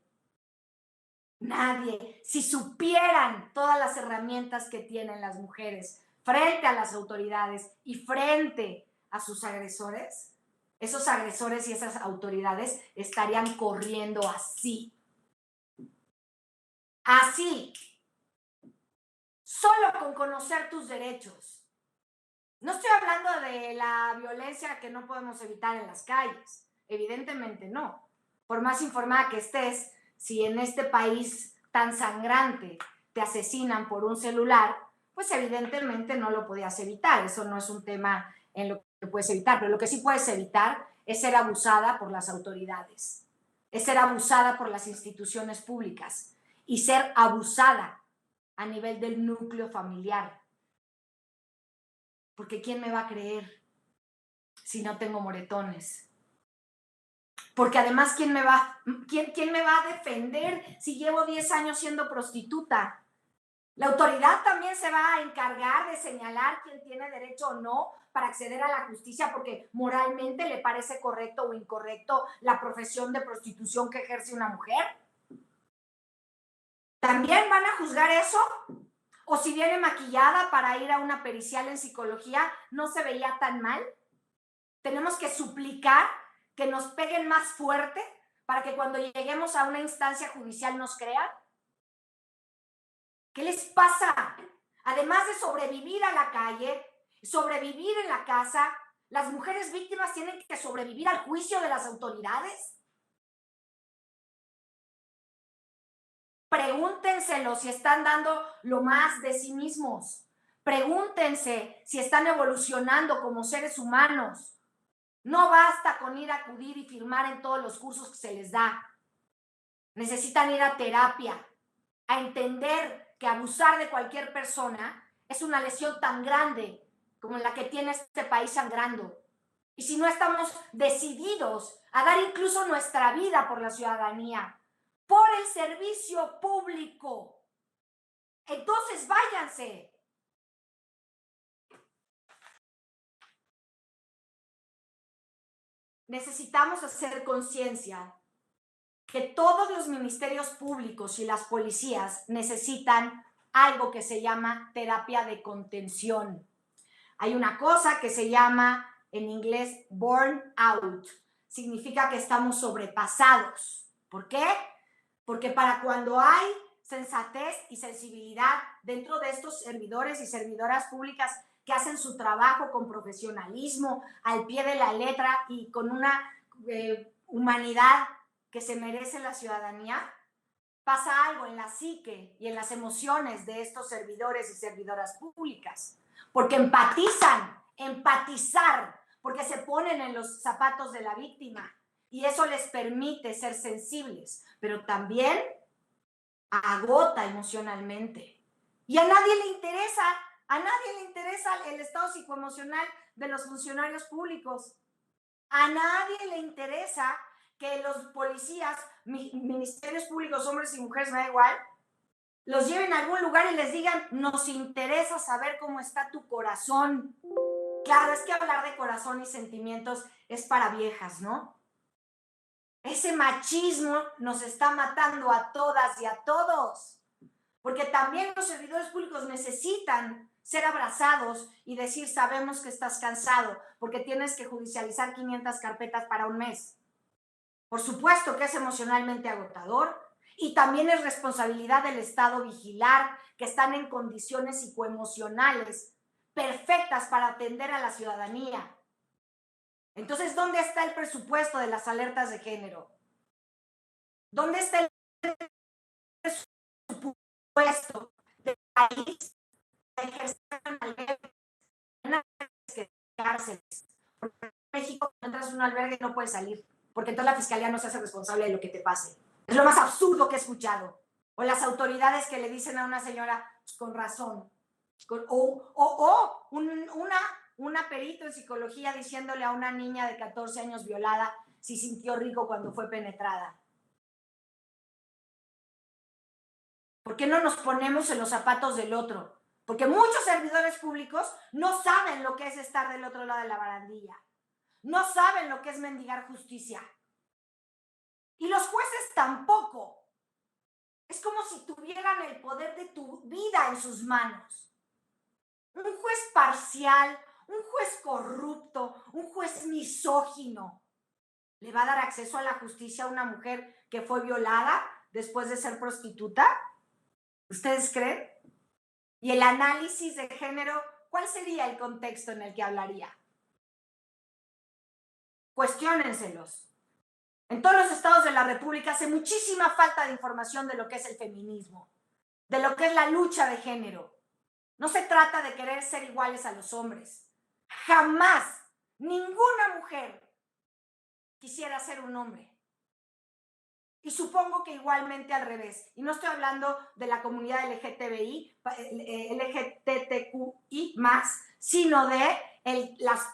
Nadie. Si supieran todas las herramientas que tienen las mujeres frente a las autoridades y frente a sus agresores, esos agresores y esas autoridades estarían corriendo así. Así. Solo con conocer tus derechos. No estoy hablando de la violencia que no podemos evitar en las calles. Evidentemente no. Por más informada que estés, si en este país tan sangrante te asesinan por un celular, pues evidentemente no lo podías evitar. Eso no es un tema en lo que puedes evitar. Pero lo que sí puedes evitar es ser abusada por las autoridades, es ser abusada por las instituciones públicas y ser abusada a nivel del núcleo familiar. Porque ¿quién me va a creer si no tengo moretones? Porque además, ¿quién me va a defender si llevo 10 años siendo prostituta? La autoridad también se va a encargar de señalar quién tiene derecho o no para acceder a la justicia porque moralmente le parece correcto o incorrecto la profesión de prostitución que ejerce una mujer. ¿También van a juzgar eso? O si viene maquillada para ir a una pericial en psicología, ¿no se veía tan mal? Tenemos que suplicar que nos peguen más fuerte para que cuando lleguemos a una instancia judicial nos crean. ¿Qué les pasa? Además de sobrevivir a la calle, sobrevivir en la casa, las mujeres víctimas tienen que sobrevivir al juicio de las autoridades. Pregúntenselo si están dando lo más de sí mismos. Pregúntense si están evolucionando como seres humanos. No basta con ir a acudir y firmar en todos los cursos que se les da. Necesitan ir a terapia, a entender que abusar de cualquier persona es una lesión tan grande como la que tiene este país sangrando. Y si no estamos decididos a dar incluso nuestra vida por la ciudadanía, por el servicio público, entonces váyanse. Necesitamos hacer conciencia que todos los ministerios públicos y las policías necesitan algo que se llama terapia de contención. Hay una cosa que se llama en inglés burnout. Significa que estamos sobrepasados. ¿Por qué? Porque para cuando hay sensatez y sensibilidad dentro de estos servidores y servidoras públicas que hacen su trabajo con profesionalismo, al pie de la letra y con una humanidad que se merece la ciudadanía, pasa algo en la psique y en las emociones de estos servidores y servidoras públicas, porque empatizar, porque se ponen en los zapatos de la víctima y eso les permite ser sensibles, pero también agota emocionalmente. Y a nadie le interesa el estado psicoemocional de los funcionarios públicos. A nadie le interesa que los policías, ministerios públicos, hombres y mujeres, me da igual, los lleven a algún lugar y les digan, nos interesa saber cómo está tu corazón. Claro, es que hablar de corazón y sentimientos es para viejas, ¿no? Ese machismo nos está matando a todas y a todos, porque también los servidores públicos necesitan ser abrazados y decir, sabemos que estás cansado, porque tienes que judicializar 500 carpetas para un mes. Por supuesto que es emocionalmente agotador y también es responsabilidad del Estado vigilar que están en condiciones psicoemocionales perfectas para atender a la ciudadanía. Entonces, ¿dónde está el presupuesto de las alertas de género? ¿Dónde está el presupuesto del país de ejercer una ley que cárceles? Porque en México, cuando entras a un albergue no puedes salir, porque entonces la fiscalía no se hace responsable de lo que te pase. Es lo más absurdo que he escuchado. O las autoridades que le dicen a una señora, pues, con razón, una perito en psicología diciéndole a una niña de 14 años violada si sintió rico cuando fue penetrada. ¿Por qué no nos ponemos en los zapatos del otro? Porque muchos servidores públicos no saben lo que es estar del otro lado de la barandilla. No saben lo que es mendigar justicia. Y los jueces tampoco. Es como si tuvieran el poder de tu vida en sus manos. Un juez parcial, un juez corrupto, un juez misógino, le va a dar acceso a la justicia a una mujer que fue violada después de ser prostituta? ¿Ustedes creen? Y el análisis de género, ¿cuál sería el contexto en el que hablaría? Cuestiónenselos. En todos los estados de la República hace muchísima falta de información de lo que es el feminismo, de lo que es la lucha de género. No se trata de querer ser iguales a los hombres. Jamás ninguna mujer quisiera ser un hombre. Y supongo que igualmente al revés. Y no estoy hablando de la comunidad LGTBI, LGBTQI más, sino de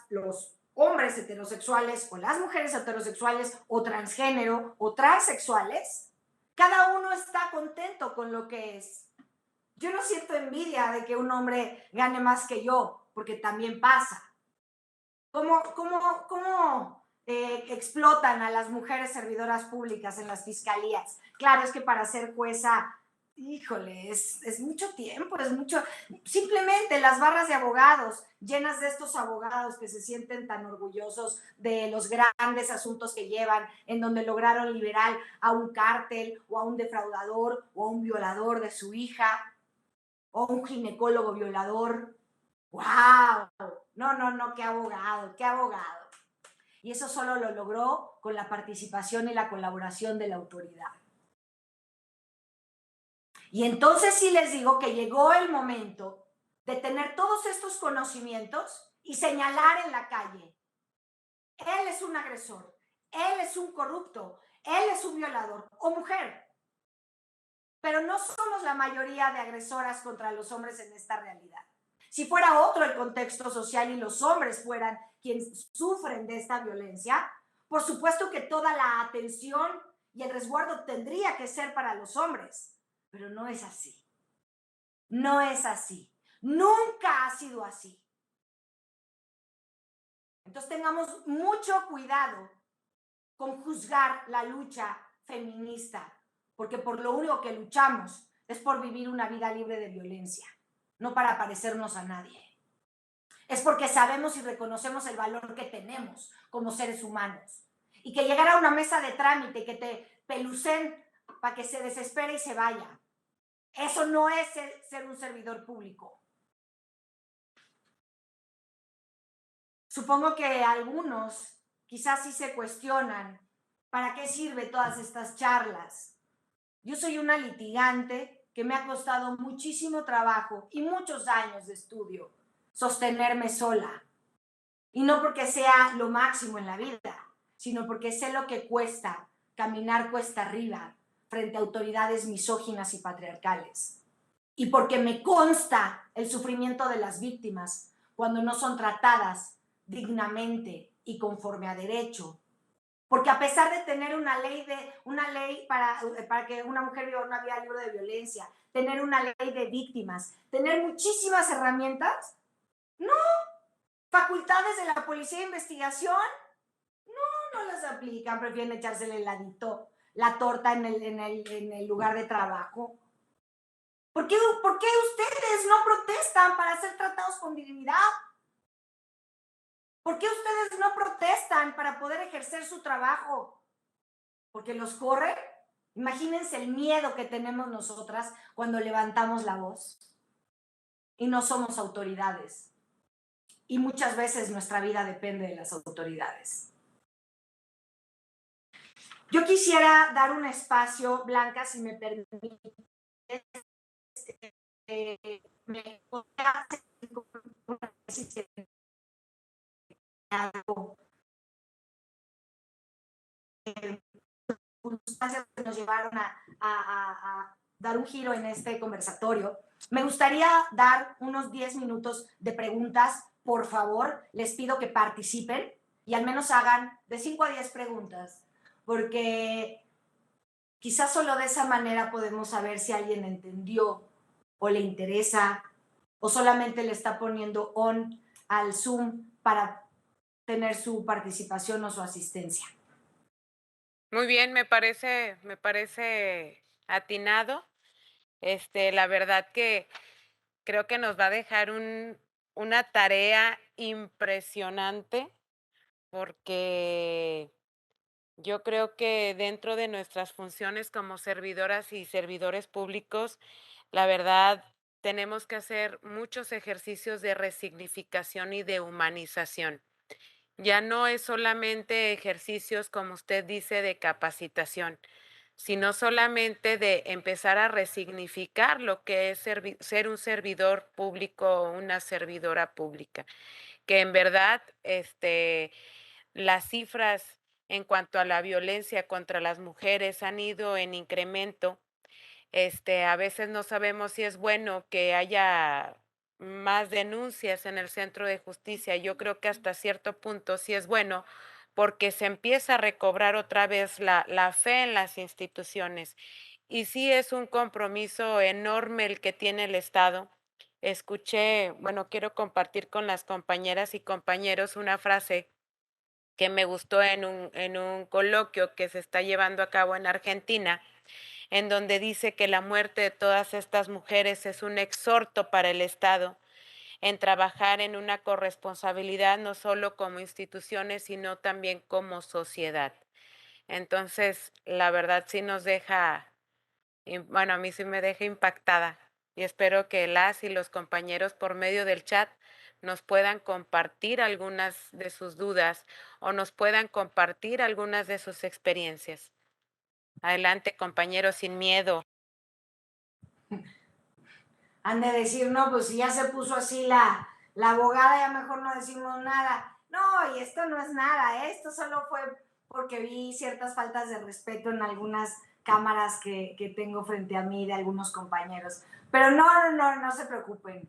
los hombres heterosexuales o las mujeres heterosexuales o transgénero o transexuales. Cada uno está contento con lo que es. Yo no siento envidia de que un hombre gane más que yo, porque también pasa. ¿Cómo explotan a las mujeres servidoras públicas en las fiscalías? Claro, es que para ser jueza, híjole, es mucho tiempo, es mucho. Simplemente las barras de abogados, llenas de estos abogados que se sienten tan orgullosos de los grandes asuntos que llevan, en donde lograron liberar a un cártel o a un defraudador o a un violador de su hija o un ginecólogo violador. ¡Wow! No, no, no, qué abogado, qué abogado. Y eso solo lo logró con la participación y la colaboración de la autoridad. Y entonces sí les digo que llegó el momento de tener todos estos conocimientos y señalar en la calle: él es un agresor, él es un corrupto, él es un violador o mujer. Pero no somos la mayoría de agresoras contra los hombres en esta realidad. Si fuera otro el contexto social y los hombres fueran quienes sufren de esta violencia, por supuesto que toda la atención y el resguardo tendría que ser para los hombres, pero no es así. No es así. Nunca ha sido así. Entonces tengamos mucho cuidado con juzgar la lucha feminista, porque por lo único que luchamos es por vivir una vida libre de violencia, no para parecernos a nadie. Es porque sabemos y reconocemos el valor que tenemos como seres humanos. Y que llegar a una mesa de trámite, que te pelucen para que se desespere y se vaya, eso no es ser un servidor público. Supongo que algunos quizás sí se cuestionan para qué sirve todas estas charlas. Yo soy una litigante que me ha costado muchísimo trabajo y muchos años de estudio sostenerme sola. Y no porque sea lo máximo en la vida, sino porque sé lo que cuesta caminar cuesta arriba frente a autoridades misóginas y patriarcales. Y porque me consta el sufrimiento de las víctimas cuando no son tratadas dignamente y conforme a derecho. Porque a pesar de tener una ley para que una mujer viva una vida libre de violencia, tener una ley de víctimas, tener muchísimas herramientas, no, facultades de la policía de investigación, no las aplican, prefieren echársele el ladito, la torta en el lugar de trabajo. ¿Por qué ustedes no protestan para ser tratados con dignidad? ¿Por qué ustedes no protestan para poder ejercer su trabajo? ¿Porque los corren? Imagínense el miedo que tenemos nosotras cuando levantamos la voz y no somos autoridades. Y muchas veces nuestra vida depende de las autoridades. Yo quisiera dar un espacio, Blanca, si me permite, me circunstancias que nos llevaron a dar un giro en este conversatorio. Me gustaría dar unos 10 minutos de preguntas. Por favor, les pido que participen y al menos hagan de 5 a 10 preguntas, porque quizás solo de esa manera podemos saber si alguien entendió o le interesa o solamente le está poniendo on al Zoom para tener su participación o su asistencia. Muy bien, me parece atinado. La verdad que creo que nos va a dejar una tarea impresionante porque yo creo que dentro de nuestras funciones como servidoras y servidores públicos, la verdad, tenemos que hacer muchos ejercicios de resignificación y de humanización. Ya no es solamente ejercicios, como usted dice, de capacitación, sino solamente de empezar a resignificar lo que es ser un servidor público o una servidora pública, que en verdad, las cifras en cuanto a la violencia contra las mujeres han ido en incremento. A veces no sabemos si es bueno que haya más denuncias en el centro de justicia. Yo creo que hasta cierto punto sí es bueno, porque se empieza a recobrar otra vez la fe en las instituciones. Y sí es un compromiso enorme el que tiene el Estado. Escuché, bueno, quiero compartir con las compañeras y compañeros una frase que me gustó en un coloquio que se está llevando a cabo en Argentina, en donde dice que la muerte de todas estas mujeres es un exhorto para el Estado en trabajar en una corresponsabilidad no solo como instituciones, sino también como sociedad. Entonces, la verdad sí nos deja, bueno, a mí sí me deja impactada y espero que las y los compañeros por medio del chat nos puedan compartir algunas de sus dudas o nos puedan compartir algunas de sus experiencias. Adelante, compañeros, sin miedo. Han de decir, no, pues si ya se puso así la abogada, ya mejor no decimos nada. No, y esto no es nada, esto solo fue porque vi ciertas faltas de respeto en algunas cámaras que tengo frente a mí de algunos compañeros. Pero no se preocupen.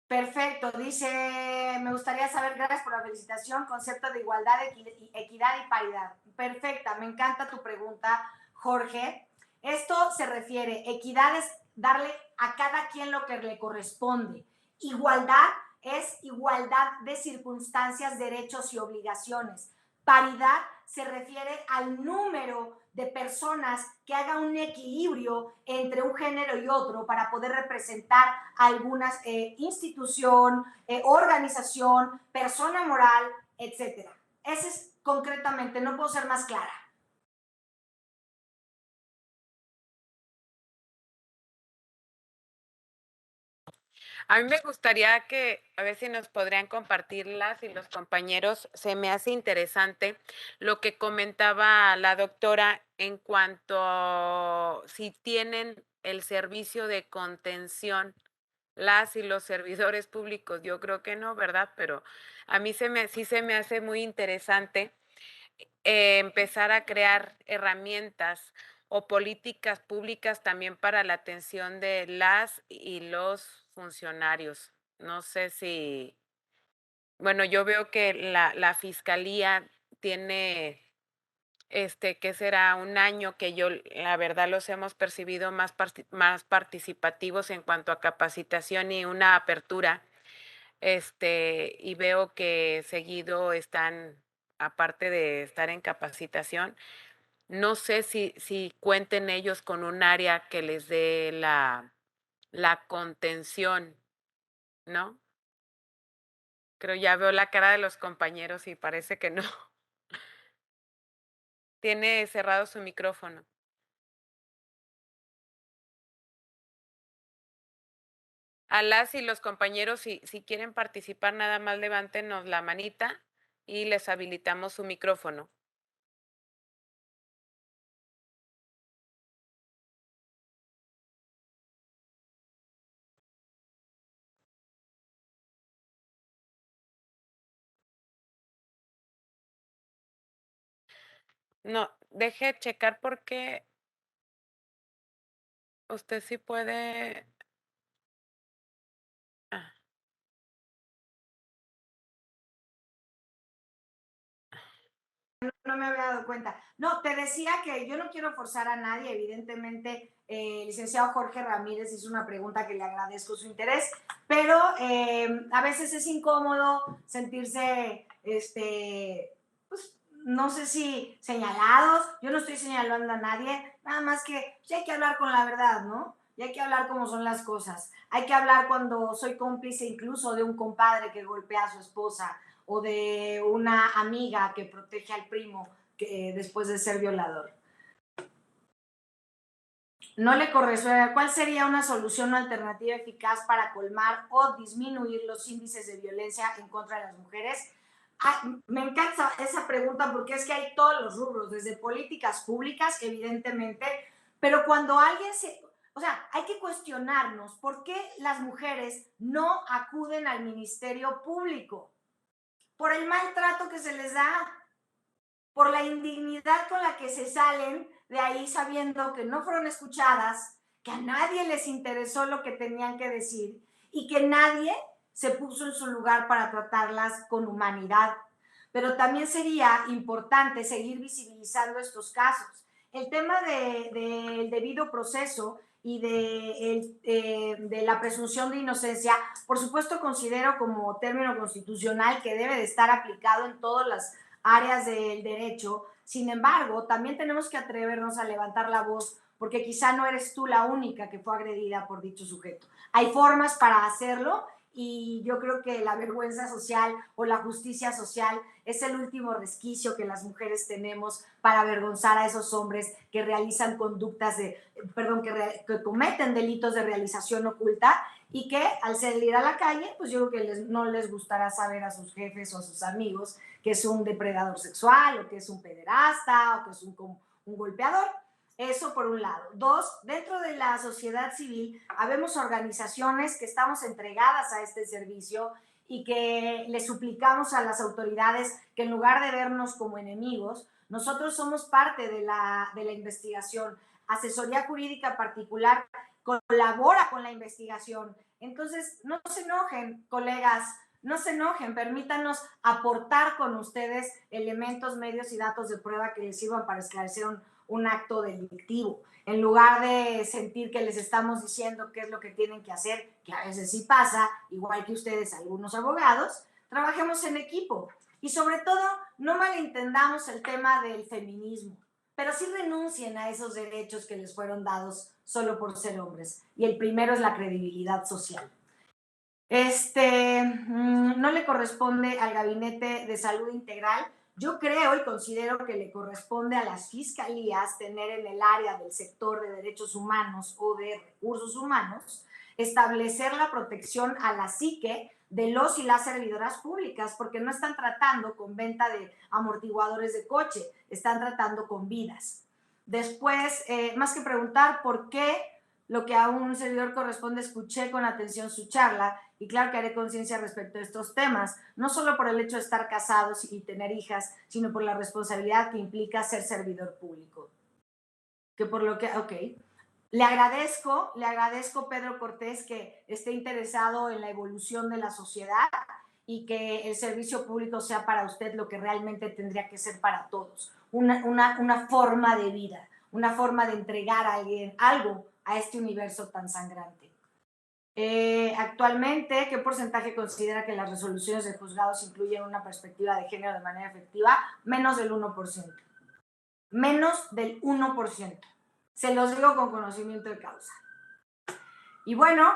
Perfecto, dice, me gustaría saber, gracias por la felicitación, concepto de igualdad, equidad y paridad. Perfecta, me encanta tu pregunta, Jorge. Esto se refiere, equidad es darle a cada quien lo que le corresponde. Igualdad es igualdad de circunstancias, derechos y obligaciones. Paridad se refiere al número de personas que haga un equilibrio entre un género y otro para poder representar alguna institución, organización, persona moral, etcétera. Ese es concretamente, no puedo ser más clara. A mí me gustaría que, a ver si nos podrían compartir las y los compañeros, se me hace interesante lo que comentaba la doctora en cuanto a si tienen el servicio de contención las y los servidores públicos. Yo creo que no, ¿verdad? Pero a mí sí se me hace muy interesante empezar a crear herramientas o políticas públicas también para la atención de las y los funcionarios. No sé si, bueno, yo veo que la fiscalía tiene, ¿qué será? Un año que yo, la verdad, los hemos percibido más participativos en cuanto a capacitación y una apertura, y veo que seguido están, aparte de estar en capacitación, no sé si cuenten ellos con un área que les dé la contención, ¿no? Creo ya veo la cara de los compañeros y parece que no. Tiene cerrado su micrófono. A las y los compañeros, si quieren participar, nada más levántenos la manita y les habilitamos su micrófono. No, deje checar porque usted sí puede. Ah, No me había dado cuenta. No, te decía que yo no quiero forzar a nadie, evidentemente, el licenciado Jorge Ramírez hizo una pregunta que le agradezco su interés, pero a veces es incómodo sentirse, pues, no sé si señalados, yo no estoy señalando a nadie, nada más que pues, hay que hablar con la verdad, ¿no? y hay que hablar como son las cosas. Hay que hablar cuando soy cómplice incluso de un compadre que golpea a su esposa o de una amiga que protege al primo que, después de ser violador. No le corresponde. ¿Cuál sería una solución o alternativa eficaz para colmar o disminuir los índices de violencia en contra de las mujeres? Me encanta esa pregunta porque es que hay todos los rubros, desde políticas públicas, evidentemente, pero cuando alguien se... O sea, hay que cuestionarnos por qué las mujeres no acuden al Ministerio Público, por el maltrato que se les da, por la indignidad con la que se salen de ahí sabiendo que no fueron escuchadas, que a nadie les interesó lo que tenían que decir y que nadie se puso en su lugar para tratarlas con humanidad. Pero también sería importante seguir visibilizando estos casos. El tema del debido proceso y de la presunción de inocencia, por supuesto considero como término constitucional que debe de estar aplicado en todas las áreas del derecho. Sin embargo, también tenemos que atrevernos a levantar la voz porque quizá no eres tú la única que fue agredida por dicho sujeto. Hay formas para hacerlo y yo creo que la vergüenza social o la justicia social es el último resquicio que las mujeres tenemos para avergonzar a esos hombres que realizan conductas que cometen delitos de realización oculta y que al salir a la calle, pues yo creo que no les gustará saber a sus jefes o a sus amigos que es un depredador sexual o que es un pederasta o que es un golpeador. Eso por un lado. Dos, dentro de la sociedad civil habemos organizaciones que estamos entregadas a este servicio y que le suplicamos a las autoridades que en lugar de vernos como enemigos, nosotros somos parte de la investigación. Asesoría jurídica particular colabora con la investigación. Entonces, no se enojen, colegas, no se enojen, permítanos aportar con ustedes elementos, medios y datos de prueba que les sirvan para esclarecer un acto delictivo, en lugar de sentir que les estamos diciendo qué es lo que tienen que hacer, que a veces sí pasa, igual que ustedes, algunos abogados, trabajemos en equipo y sobre todo no malentendamos el tema del feminismo, pero sí renuncien a esos derechos que les fueron dados solo por ser hombres. Y el primero es la credibilidad social. No le corresponde al Gabinete de Salud Integral. Yo creo y considero que le corresponde a las fiscalías tener en el área del sector de derechos humanos o de recursos humanos, establecer la protección a la psique de los y las servidoras públicas, porque no están tratando con venta de amortiguadores de coche, están tratando con vidas. Después, más que preguntar por qué lo que a un servidor corresponde, escuché con atención su charla y claro que haré conciencia respecto a estos temas, no solo por el hecho de estar casados y tener hijas, sino por la responsabilidad que implica ser servidor público. Que por lo que, ok, le agradezco Pedro Cortés que esté interesado en la evolución de la sociedad y que el servicio público sea para usted lo que realmente tendría que ser para todos, una forma de vida, una forma de entregar a alguien algo a este universo tan sangrante. Actualmente, ¿qué porcentaje considera que las resoluciones de juzgados incluyen una perspectiva de género de manera efectiva? Menos del 1%. Menos del 1%. Se los digo con conocimiento de causa. Y bueno,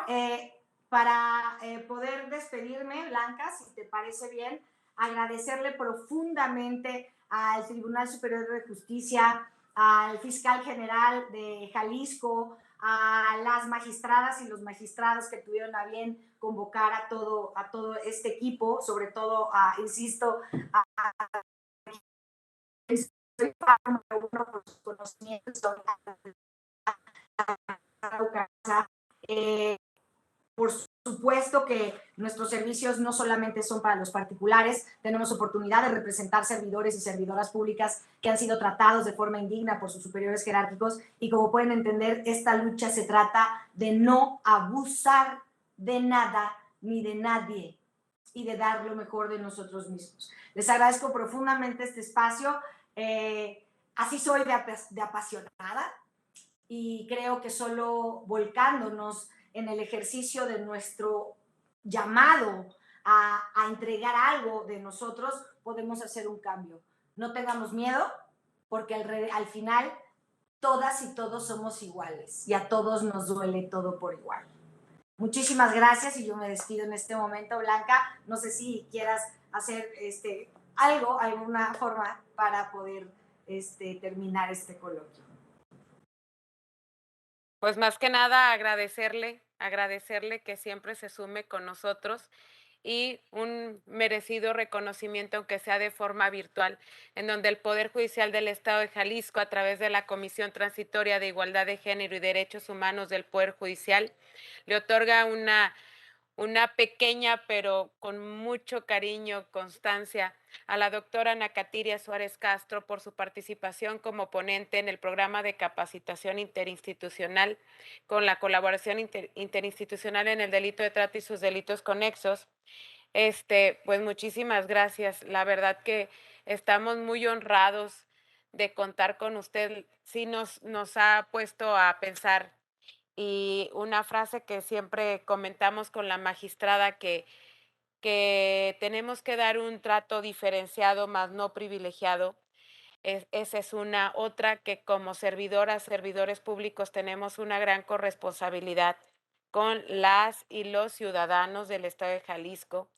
para poder despedirme, Blanca, si te parece bien, agradecerle profundamente al Tribunal Superior de Justicia, al fiscal general de Jalisco, a las magistradas y los magistrados que tuvieron a bien convocar a todo este equipo, sobre todo, insisto, a por sus conocimientos, por supuesto que nuestros servicios no solamente son para los particulares, tenemos oportunidad de representar servidores y servidoras públicas que han sido tratados de forma indigna por sus superiores jerárquicos y como pueden entender, esta lucha se trata de no abusar de nada ni de nadie y de dar lo mejor de nosotros mismos. Les agradezco profundamente este espacio. Así soy de apasionada y creo que solo volcándonos en el ejercicio de nuestro llamado a entregar algo de nosotros, podemos hacer un cambio. No tengamos miedo, porque al final todas y todos somos iguales y a todos nos duele todo por igual. Muchísimas gracias y yo me despido en este momento, Blanca. No sé si quieras hacer algo, alguna forma para poder terminar este coloquio. Pues más que nada agradecerle que siempre se sume con nosotros y un merecido reconocimiento, aunque sea de forma virtual, en donde el Poder Judicial del Estado de Jalisco, a través de la Comisión Transitoria de Igualdad de Género y Derechos Humanos del Poder Judicial, le otorga una pequeña, pero con mucho cariño, constancia, a la doctora Ana Katiria Suárez Castro por su participación como ponente en el programa de capacitación interinstitucional con la colaboración interinstitucional en el delito de trata y sus delitos conexos. Pues muchísimas gracias. La verdad que estamos muy honrados de contar con usted. Sí nos ha puesto a pensar y una frase que siempre comentamos con la magistrada que tenemos que dar un trato diferenciado, más no privilegiado. Esa es una. Otra que como servidoras, servidores públicos tenemos una gran corresponsabilidad con las y los ciudadanos del estado de Jalisco,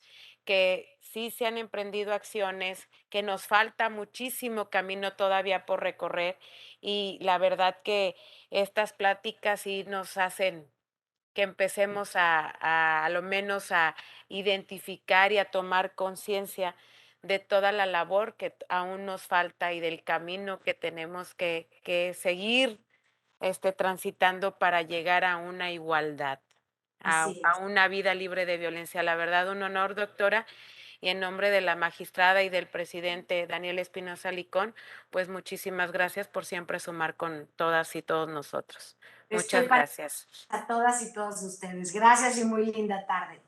que sí se han emprendido acciones, que nos falta muchísimo camino todavía por recorrer y la verdad que estas pláticas sí nos hacen que empecemos a lo menos a identificar y a tomar conciencia de toda la labor que aún nos falta y del camino que tenemos que seguir transitando para llegar a una igualdad, Así a es. una vida libre de violencia. La verdad, un honor, doctora, y en nombre de la magistrada y del presidente Daniel Espinosa Licón, pues muchísimas gracias por siempre sumar con todas y todos nosotros. Estoy Muchas para gracias. todas y todos ustedes. Gracias y muy linda tarde.